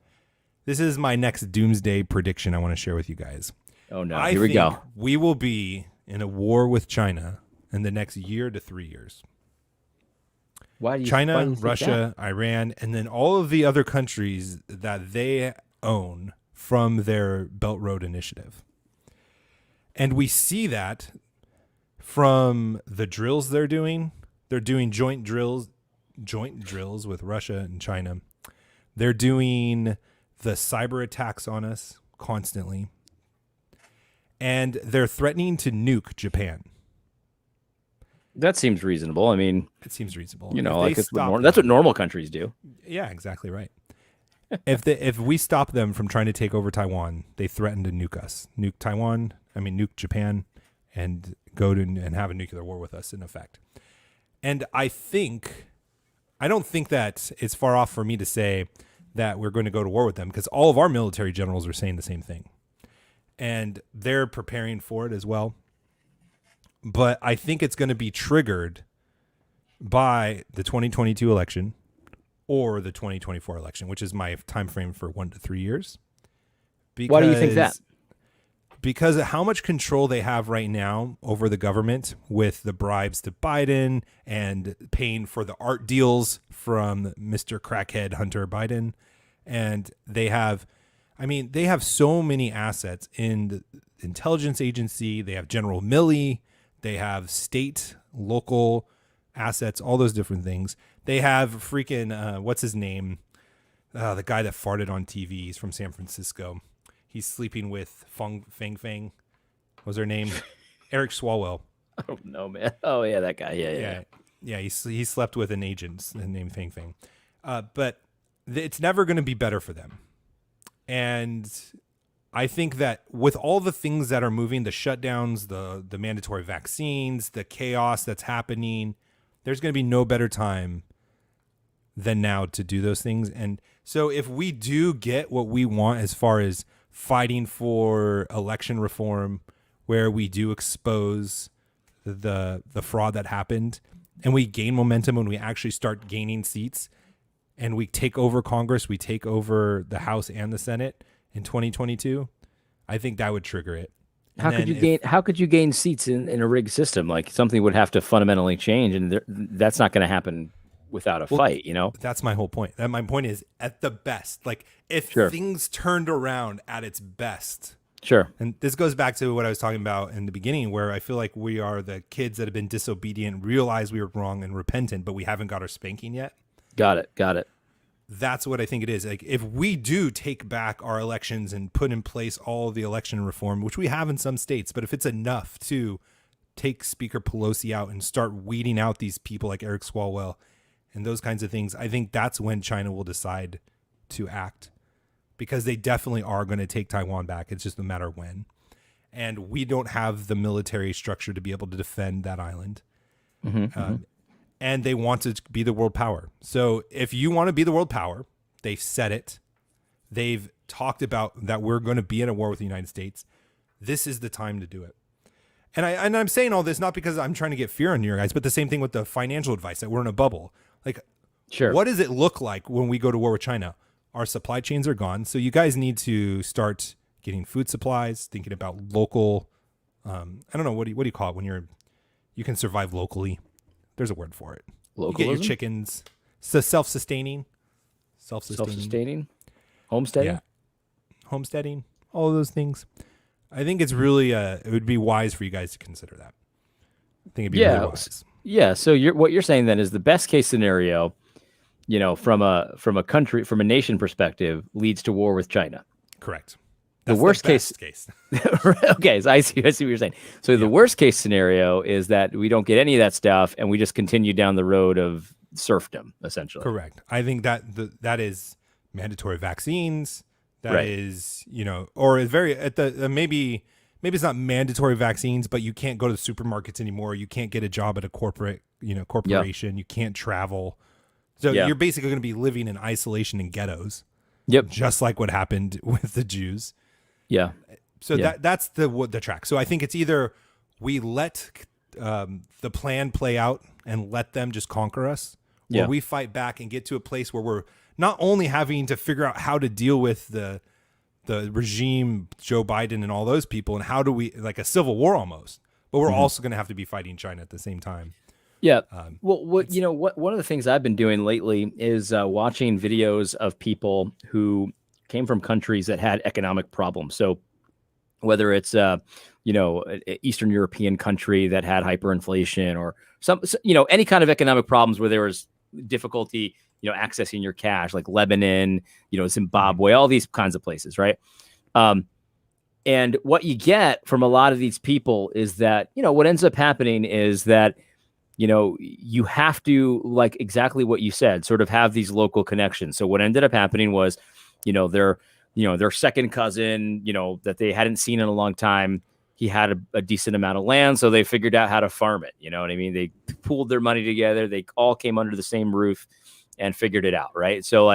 This is my next doomsday prediction I want to share with you guys. Oh, no. Here we go. We will be in a war with China in the next year to 3 years. China, Russia, Iran, and then all of the other countries that they own from their Belt Road Initiative. And we see that from the drills they're doing. They're doing joint drills with Russia and China. They're doing the cyber attacks on us constantly. And they're threatening to nuke Japan. That seems reasonable. I mean, it seems reasonable. That's what normal countries do. Yeah, exactly right. If we stop them from trying to take over Taiwan, they threaten to nuke us, nuke Japan, and go to and have a nuclear war with us in effect. And I don't think that it's far off for me to say that we're going to go to war with them, because all of our military generals are saying the same thing. And they're preparing for it as well. But I think it's going to be triggered by the 2022 election or the 2024 election, which is my time frame for 1 to 3 years. Because, why do you think that? Because of how much control they have right now over the government with the bribes to Biden and paying for the art deals from Mr. Crackhead Hunter Biden. And they have so many assets in the intelligence agency. They have General Milley. They have state, local assets, all those different things. They have freaking, what's his name? The guy that farted on TV. He's from San Francisco. He's sleeping with Fang Fang. What was her name? Eric Swalwell. I don't know, man. Oh, yeah, that guy. Yeah. Yeah, he slept with an agent named Fang Fang. But it's never going to be better for them. And I think that with all the things that are moving, the shutdowns, the mandatory vaccines, the chaos that's happening, there's going to be no better time than now to do those things. And so if we do get what we want as far as fighting for election reform, where we do expose the fraud that happened, and we gain momentum when we actually start gaining seats, and we take over Congress, we take over the House and the Senate in 2022, I think that would trigger it. How could you gain seats in a rigged system? Like, something would have to fundamentally change, and that's not going to happen without a fight, you know? That's my whole point. My point is, at the best, like if things turned around at its best. Sure. And this goes back to what I was talking about in the beginning, where I feel like we are the kids that have been disobedient, realize we were wrong and repentant, but we haven't got our spanking yet. Got it. That's what I think it is. Like, if we do take back our elections and put in place all the election reform, which we have in some states, but if it's enough to take Speaker Pelosi out and start weeding out these people like Eric Swalwell and those kinds of things, I think that's when China will decide to act, because they definitely are going to take Taiwan back. It's just a matter of when. And we don't have the military structure to be able to defend that island. And they want to be the world power. So if you want to be the world power, they've said it. They've talked about that we're going to be in a war with the United States. This is the time to do it. And I'm saying all this not because I'm trying to get fear on you guys, but the same thing with the financial advice, that we're in a bubble. Like, what does it look like when we go to war with China? Our supply chains are gone. So you guys need to start getting food supplies, thinking about local. I don't know. What do you call it when you can survive locally? There's a word for it. Localism? You get your chickens. So self-sustaining. Homesteading? Yeah. Homesteading. All of those things. I think it's really, it would be wise for you guys to consider that. I think it'd be really wise. Yeah. So what you're saying then is the best case scenario, you know, from a nation perspective, leads to war with China. Correct. The worst case. Okay, so I see what you're saying. So the worst case scenario is that we don't get any of that stuff, and we just continue down the road of serfdom, essentially. Correct. I think that that is mandatory vaccines. That is, you know, or maybe it's not mandatory vaccines, but you can't go to the supermarkets anymore. You can't get a job at a corporation. You can't travel. So you're basically going to be living in isolation in ghettos. Yep. Just like what happened with the Jews. Yeah. So that's the track. So I think it's either we let the plan play out and let them just conquer us, or we fight back and get to a place where we're not only having to figure out how to deal with the regime, Joe Biden and all those people, and how do we, like a civil war almost, but we're also going to have to be fighting China at the same time. Yeah. Well, one of the things I've been doing lately is watching videos of people who came from countries that had economic problems. So whether it's, an Eastern European country that had hyperinflation or any kind of economic problems where there was difficulty, accessing your cash, like Lebanon, Zimbabwe, all these kinds of places. Right. And what you get from a lot of these people is that, what ends up happening is that, you have to, like exactly what you said, sort of have these local connections. So what ended up happening was, their second cousin, that they hadn't seen in a long time, he had a decent amount of land. So they figured out how to farm it. You know what I mean? They pooled their money together. They all came under the same roof and figured it out. Right. So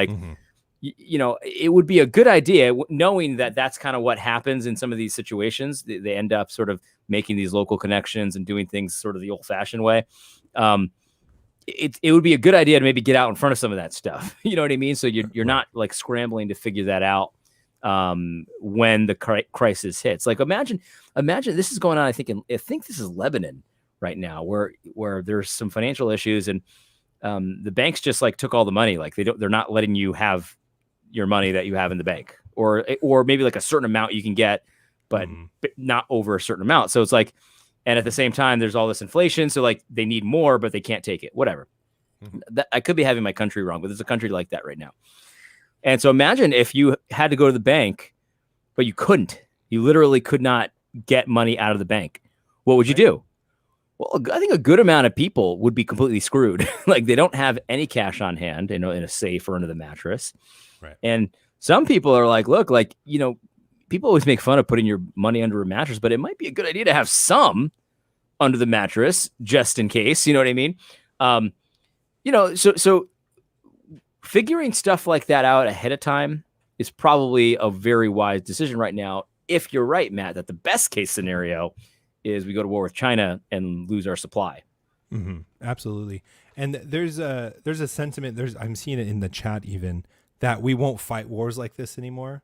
it would be a good idea, knowing that that's kind of what happens in some of these situations. They end up sort of making these local connections and doing things sort of the old-fashioned way. It would be a good idea to maybe get out in front of some of that stuff. You know what I mean? So you're not like scrambling to figure that out when the crisis hits. Like imagine this is going on. I think this is Lebanon right now, where there's some financial issues, and the banks just like took all the money. Like they're not letting you have your money that you have in the bank, or maybe like a certain amount you can get, but not over a certain amount. So it's like, and at the same time, there's all this inflation. So like they need more, but they can't take it, whatever. I could be having my country wrong, but there's a country like that right now. And so imagine if you had to go to the bank, but you couldn't, you literally could not get money out of the bank. What would you do? Well, I think a good amount of people would be completely screwed. Like they don't have any cash on hand, in a safe or under the mattress. Right. And some people are like, look, like, people always make fun of putting your money under a mattress, but it might be a good idea to have some under the mattress just in case, you know what I mean? So figuring stuff like that out ahead of time is probably a very wise decision right now. If you're right, Matt, that the best case scenario is we go to war with China and lose our supply. Mm-hmm. Absolutely. And there's a sentiment, I'm seeing it in the chat even, that we won't fight wars like this anymore.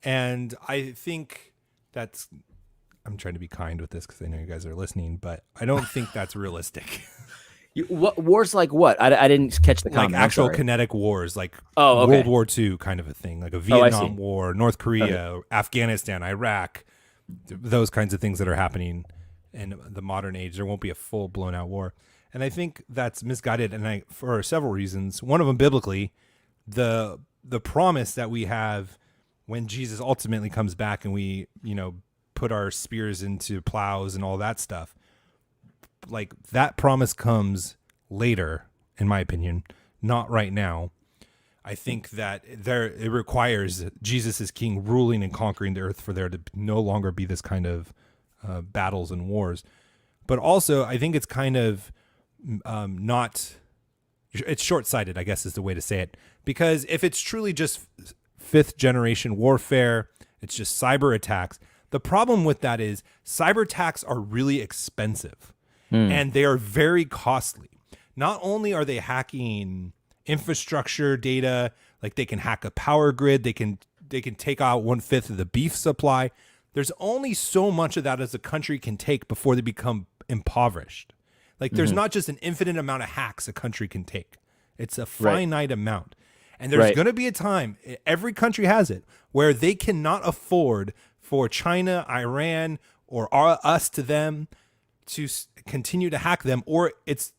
And I think I'm trying to be kind with this because I know you guys are listening, but I don't think that's realistic. What wars like what? I didn't catch the comment. Like actual kinetic wars, like okay. World War II kind of a thing, like a Vietnam War, North Korea, Afghanistan, Iraq, those kinds of things that are happening in the modern age. There won't be a full blown out war. And I think that's misguided, and for several reasons. One of them, biblically, the promise that we have when Jesus ultimately comes back and we, put our spears into plows and all that stuff, like that promise comes later, in my opinion, not right now. I think that it requires Jesus as king ruling and conquering the earth for there to no longer be this kind of battles and wars. But also, I think it's kind of it's short-sighted, I guess is the way to say it. Because if it's truly just fifth generation warfare, it's just cyber attacks. The problem with that is cyber attacks are really expensive and they are very costly. Not only are they hacking infrastructure data, like they can hack a power grid, they can take out 1/5 of the beef supply. There's only so much of that as a country can take before they become impoverished. Like there's not just an infinite amount of hacks a country can take. It's a finite amount. And there's going to be a time, every country has it, where they cannot afford for China, Iran, or us to them to continue to hack them, or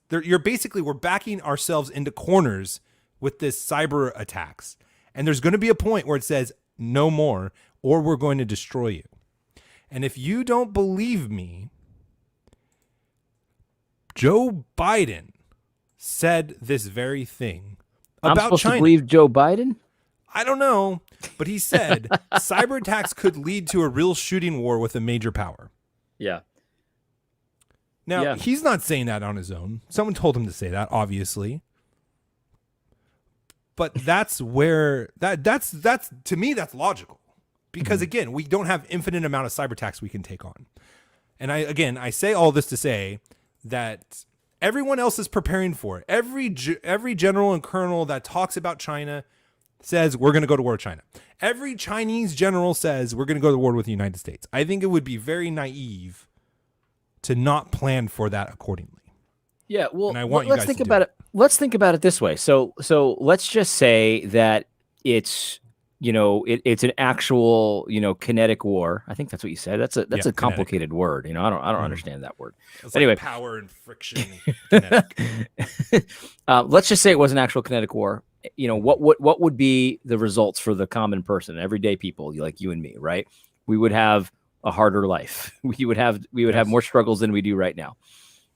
we're backing ourselves into corners with this cyber attacks. And there's going to be a point where it says no more, or we're going to destroy you. And if you don't believe me, Joe Biden said this very thing about I'm supposed China. To believe Joe Biden? I don't know, but he said cyber attacks could lead to a real shooting war with a major power. Yeah. Now, he's not saying that on his own. Someone told him to say that, obviously. But that's where that's to me that's logical. Because again, we don't have infinite amount of cyber attacks we can take on. And I say all this to say that everyone else is preparing for it. Every general and colonel that talks about China says we're going to go to war with China. Every Chinese general says we're going to go to war with the United States. I think it would be very naive to not plan for that accordingly. Yeah, well, and I want let's think about it. Let's think about it this way. So let's just say that it's it's an actual kinetic war. I think that's what you said. That's a complicated word. I don't understand that word. It's anyway, like power and friction. Kinetic. Let's just say it was an actual kinetic war. What would be the results for the common person, everyday people like you and me, right? We would have a harder life. We would have more struggles than we do right now.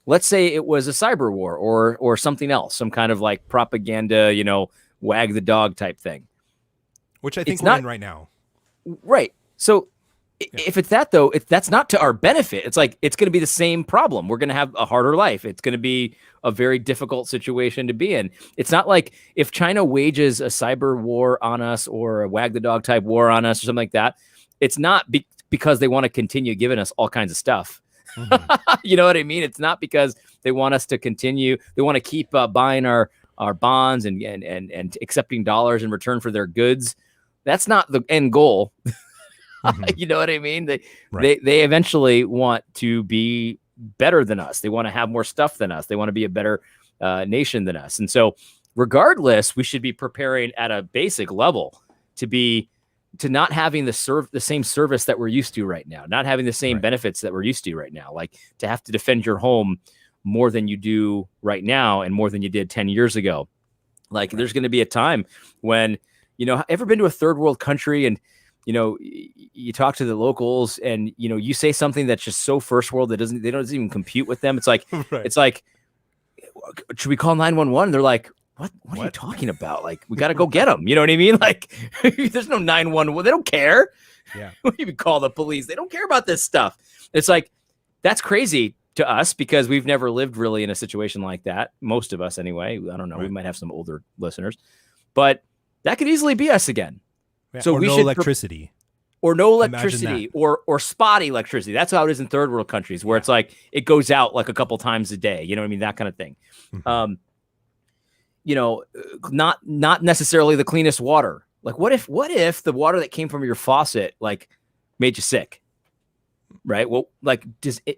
Let's say it was a cyber war or something else, some kind of like propaganda, wag the dog type thing. Which I think we're in right now. Right. So If it's that though, that's not to our benefit. It's like it's going to be the same problem. We're going to have a harder life. It's going to be a very difficult situation to be in. It's not like if China wages a cyber war on us or a wag the dog type war on us or something like that. It's not because they want to continue giving us all kinds of stuff. Mm-hmm. You know what I mean? It's not because they want us to continue. They want to keep buying our bonds and accepting dollars in return for their goods. That's not the end goal. Mm-hmm. You know what I mean? They eventually want to be better than us. They want to have more stuff than us. They want to be a better nation than us. And so regardless, we should be preparing at a basic level to not having the same service that we're used to right now, not having the same benefits that we're used to right now, like to have to defend your home more than you do right now and more than you did 10 years ago. Like there's going to be a time when, ever been to a third world country and, you talk to the locals and, you say something that's just so first world that doesn't even compute with them. It's like, It's like, should we call 911? They're like, what are you talking about? Like, we got to go get them. You know what I mean? Like, there's no 911. They don't care. Yeah. We even call the police. They don't care about this stuff. It's like, that's crazy to us because we've never lived really in a situation like that. Most of us anyway. I don't know. We might have some older listeners, but that could easily be us again. Yeah, so we should electricity. Or no electricity or spotty electricity. That's how it is in third world countries where it's like it goes out like a couple times a day. You know what I mean? That kind of thing. Mm-hmm. Not necessarily the cleanest water. Like what if the water that came from your faucet like made you sick? Right? Well, like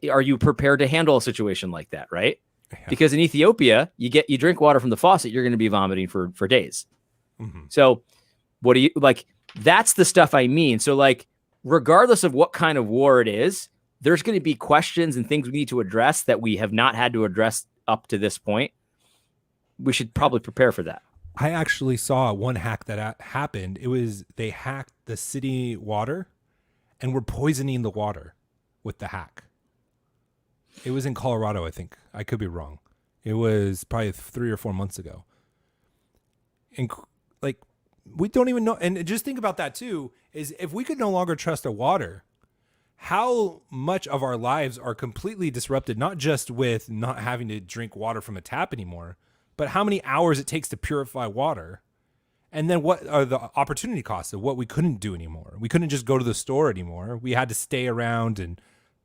are you prepared to handle a situation like that, right? Yeah. Because in Ethiopia, you drink water from the faucet, you're going to be vomiting for days. Mm-hmm. So what do you like? That's the stuff I mean. So like, regardless of what kind of war it is, there's going to be questions and things we need to address that we have not had to address up to this point. We should probably prepare for that. I actually saw one hack that happened. It was they hacked the city water and were poisoning the water with the hack. It was in Colorado, I think. I could be wrong. It was probably 3 or 4 months ago. And like, we don't even know. And just think about that too, is if we could no longer trust our water, how much of our lives are completely disrupted, not just with not having to drink water from a tap anymore, but how many hours it takes to purify water. And then what are the opportunity costs of what we couldn't do anymore? We couldn't just go to the store anymore. We had to stay around and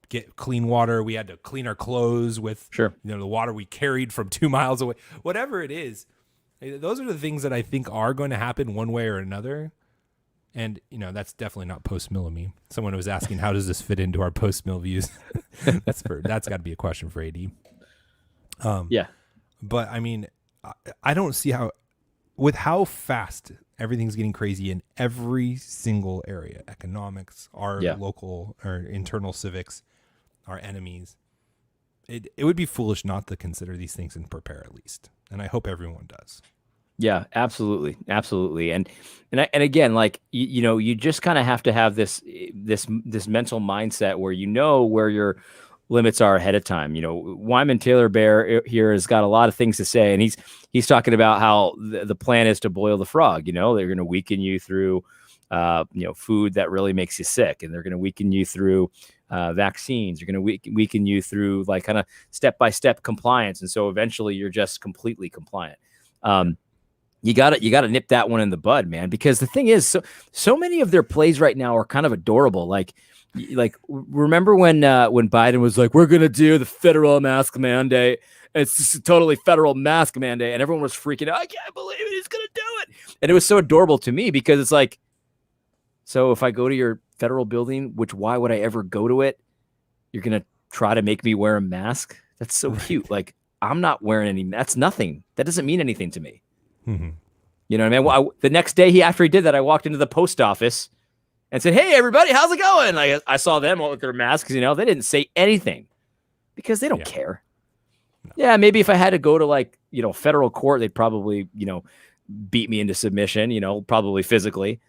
get clean water. We had to clean our clothes with the water we carried from 2 miles away, whatever it is. Those are the things that I think are going to happen one way or another. And, that's definitely not post-mill of me. Someone was asking, how does this fit into our post-mill views? That's got to be a question for AD. Yeah. But, I mean, I don't see with how fast everything's getting crazy in every single area, economics, our local or internal civics, our enemies, it would be foolish not to consider these things and prepare at least. And I hope everyone does. Yeah, absolutely. Absolutely. And again, like, you just kind of have to have this mental mindset where where your limits are ahead of time. Wyman Taylor Bear here has got a lot of things to say, and he's talking about how the plan is to boil the frog. They're going to weaken you through, food that really makes you sick, and they're going to weaken you through vaccines. You're going to weaken you through like kind of step-by-step compliance. And so eventually you're just completely compliant. You got to nip that one in the bud, man, because the thing is so many of their plays right now are kind of adorable. Like remember when Biden was like, we're going to do the federal mask mandate. It's just a totally federal mask mandate. And everyone was freaking out. I can't believe it. He's going to do it. And it was so adorable to me because it's like, so if I go to your federal building, why would I ever go to it? You're going to try to make me wear a mask? That's so cute. Like, I'm not wearing any, that's nothing. That doesn't mean anything to me. Mm-hmm. You know what I mean? Well, the next day after he did that, I walked into the post office and said, hey, everybody, how's it going? I saw them all with their masks, they didn't say anything because they don't care. No. Yeah, maybe if I had to go to federal court, they'd probably, beat me into submission, probably physically.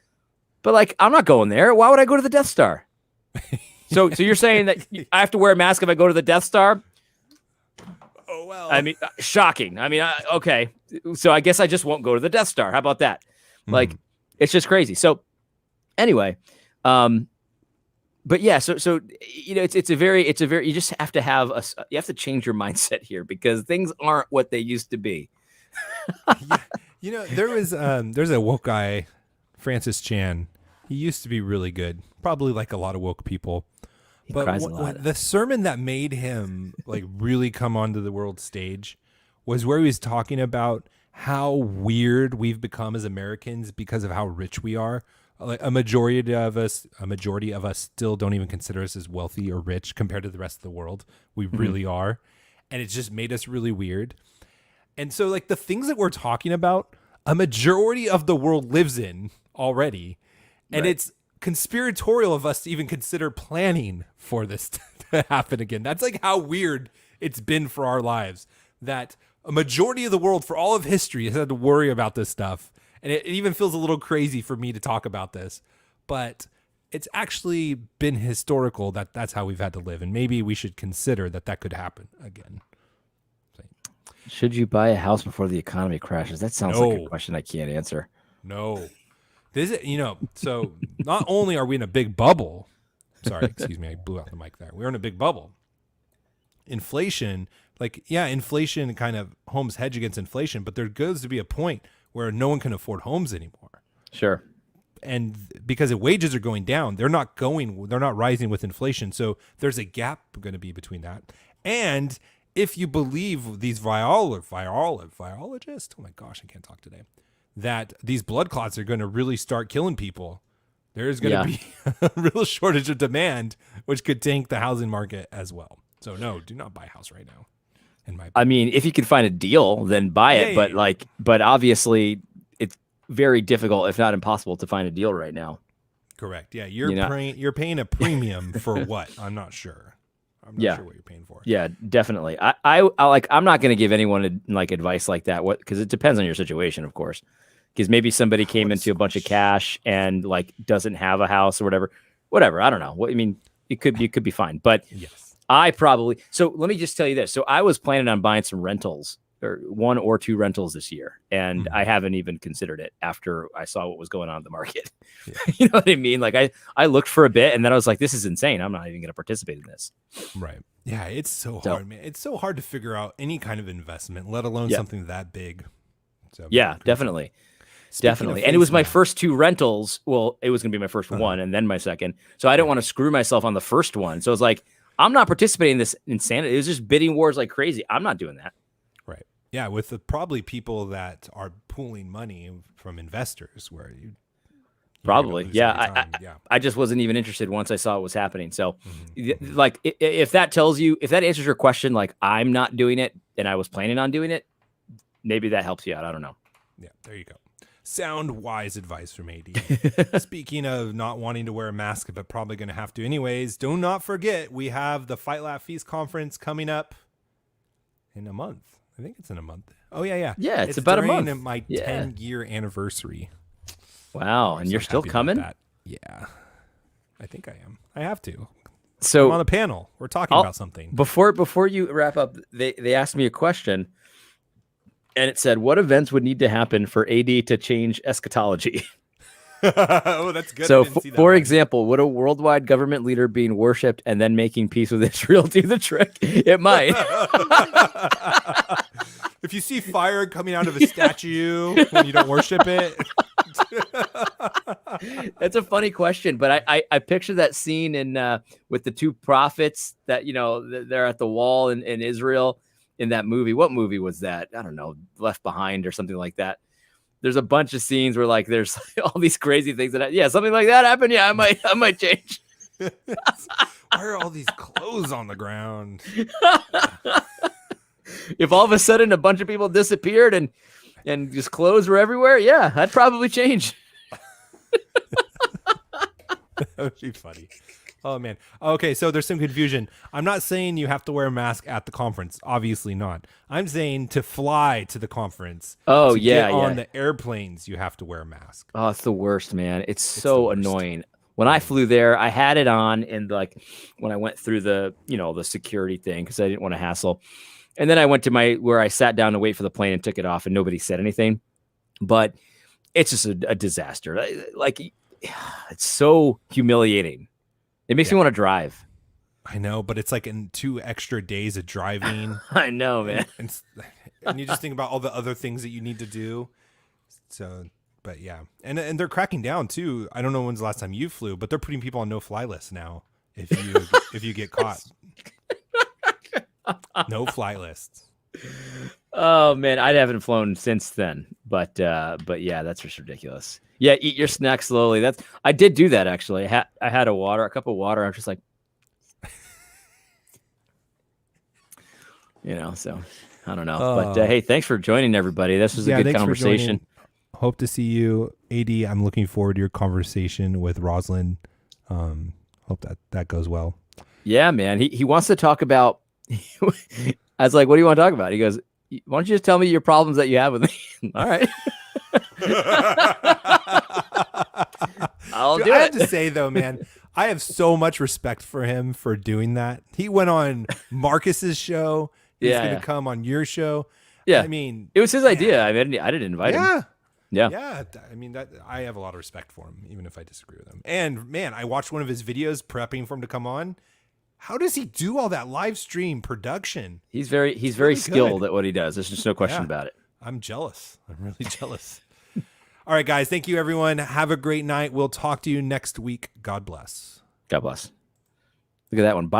But I'm not going there. Why would I go to the Death Star? So you're saying that I have to wear a mask if I go to the Death Star? Oh, well. I mean, shocking. I mean, okay. So I guess I just won't go to the Death Star. How about that? It's just crazy. So anyway, but yeah, so it's a very you just have to have you have to change your mindset here because things aren't what they used to be. Yeah, there's a woke guy, Francis Chan. He used to be really good, probably like a lot of woke people. He But cries a lot. the sermon that made him like really come onto the world stage was where he was talking about how weird we've become as Americans because of how rich we are. Like a majority of us still don't even consider us as wealthy or rich compared to the rest of the world. We really are. And it's just made us really weird. And so like the things that we're talking about, a majority of the world lives in already. And Right. it's conspiratorial of us to even consider planning for this to happen again. That's like how weird it's been for our lives that a majority of the world for all of history has had to worry about this stuff. And it even feels a little crazy for me to talk about this, but it's actually been historical that that's how we've had to live. And maybe we should consider that that could happen again. Should you buy a house before the economy crashes? That sounds like a No. question I can't answer. No. This is, so not only are we in a big bubble, sorry, excuse me, I blew out the mic there. We're in a big bubble. Inflation, inflation kind of homes hedge against inflation, but there goes to be a point where no one can afford homes anymore. Sure. And because the wages are going down, they're not rising with inflation. So there's a gap going to be between that. And if you believe these virologists, oh my gosh, I can't talk today, that these blood clots are going to really start killing people, there's going to be a real shortage of demand, which could tank the housing market as well. So no, do not buy a house right now. I mean, if you can find a deal, then buy it. But obviously, it's very difficult, if not impossible, to find a deal right now. Correct. Yeah, you're paying a premium for what? I'm not sure. I'm not sure what you're paying for. Yeah, definitely. I'm not going to give anyone like advice like that. Because it depends on your situation, of course. Because maybe somebody came into a bunch of cash and like doesn't have a house or whatever. I don't know. What I mean, it could be fine. But yes. So let me just tell you this. So I was planning on buying some rentals or 1 or 2 rentals this year. And I haven't even considered it after I saw what was going on in the market. Yeah. You know what I mean? Like I looked for a bit and then I was like, this is insane. I'm not even going to participate in this. Right. Yeah. It's so hard, man. It's so hard to figure out any kind of investment, let alone something that big. So yeah, definitely. Definitely. And it was my first 2 rentals. Well, it was going to be my first one and then my second. So I didn't want to screw myself on the first one. So it's like, I'm not participating in this insanity. It was just bidding wars like crazy. I'm not doing that. Right. Yeah. With probably people that are pooling money from investors where you probably. Yeah. I just wasn't even interested once I saw what was happening. So like, if that answers your question, like I'm not doing it and I was planning on doing it, maybe that helps you out. I don't know. Yeah. There you go. Sound wise advice from AD. Speaking of not wanting to wear a mask, but probably going to have to anyways, do not forget we have the Fight Laugh Feast conference coming up in a month. I think it's in a month. Oh, yeah. Yeah, it's about a month. My 10-year anniversary. Wow, and you're still coming? Yeah, I think I am. I have to. So I'm on a panel. We're talking about something. Before you wrap up, they asked me a question. And it said, what events would need to happen for AD to change eschatology? Oh, that's good. So, for example, would a worldwide government leader being worshipped and then making peace with Israel do the trick? It might. If you see fire coming out of a statue when you don't worship it. That's a funny question, but I picture that scene in with the 2 prophets that, they're at the wall in Israel. In that movie. What movie was that? I don't know, Left Behind or something like that. There's a bunch of scenes where like there's all these crazy things something like that happened. Yeah, I might change. Why are all these clothes on the ground? If all of a sudden a bunch of people disappeared and just clothes were everywhere, yeah, I'd probably change. That would be funny. Oh, man. Okay, so there's some confusion. I'm not saying you have to wear a mask at the conference. Obviously not. I'm saying to fly to the conference. Oh, get on the airplanes, you have to wear a mask. Oh, it's the worst, man. It's so annoying. When I flew there, I had it on, and like when I went through the security thing because I didn't want to hassle. And then I went to where I sat down to wait for the plane and took it off, and nobody said anything. But it's just a disaster. Like it's so humiliating. It makes me want to drive. I know, but it's like in 2 extra days of driving. I know, man. And you just think about all the other things that you need to do. So, but yeah. And they're cracking down too. I don't know when's the last time you flew, but they're putting people on no-fly lists now if you get caught. No-fly lists. Oh man, I haven't flown since then, but yeah, that's just ridiculous. Yeah, eat your snack slowly. I did do that actually. I had a cup of water. I'm just like, so I don't know. But hey, thanks for joining everybody. This was a good conversation. Hope to see you, AD. I'm looking forward to your conversation with Ruslan. Hope that goes well. Yeah, man. He wants to talk about. I was like, "What do you want to talk about?" He goes, "Why don't you just tell me your problems that you have with me?" All right. I'll do it. I have to say though, man, I have so much respect for him for doing that. He went on Marcus's show. He's going to come on your show. Yeah. I mean, it was his idea. I mean, I didn't invite him. Yeah. I mean, I have a lot of respect for him, even if I disagree with him. And man, I watched one of his videos prepping for him to come on. How does he do all that live stream production? He's very skilled at what he does. There's just no question about it. I'm jealous. I'm really jealous. All right, guys. Thank you, everyone. Have a great night. We'll talk to you next week. God bless. God bless. Look at that one. Bye.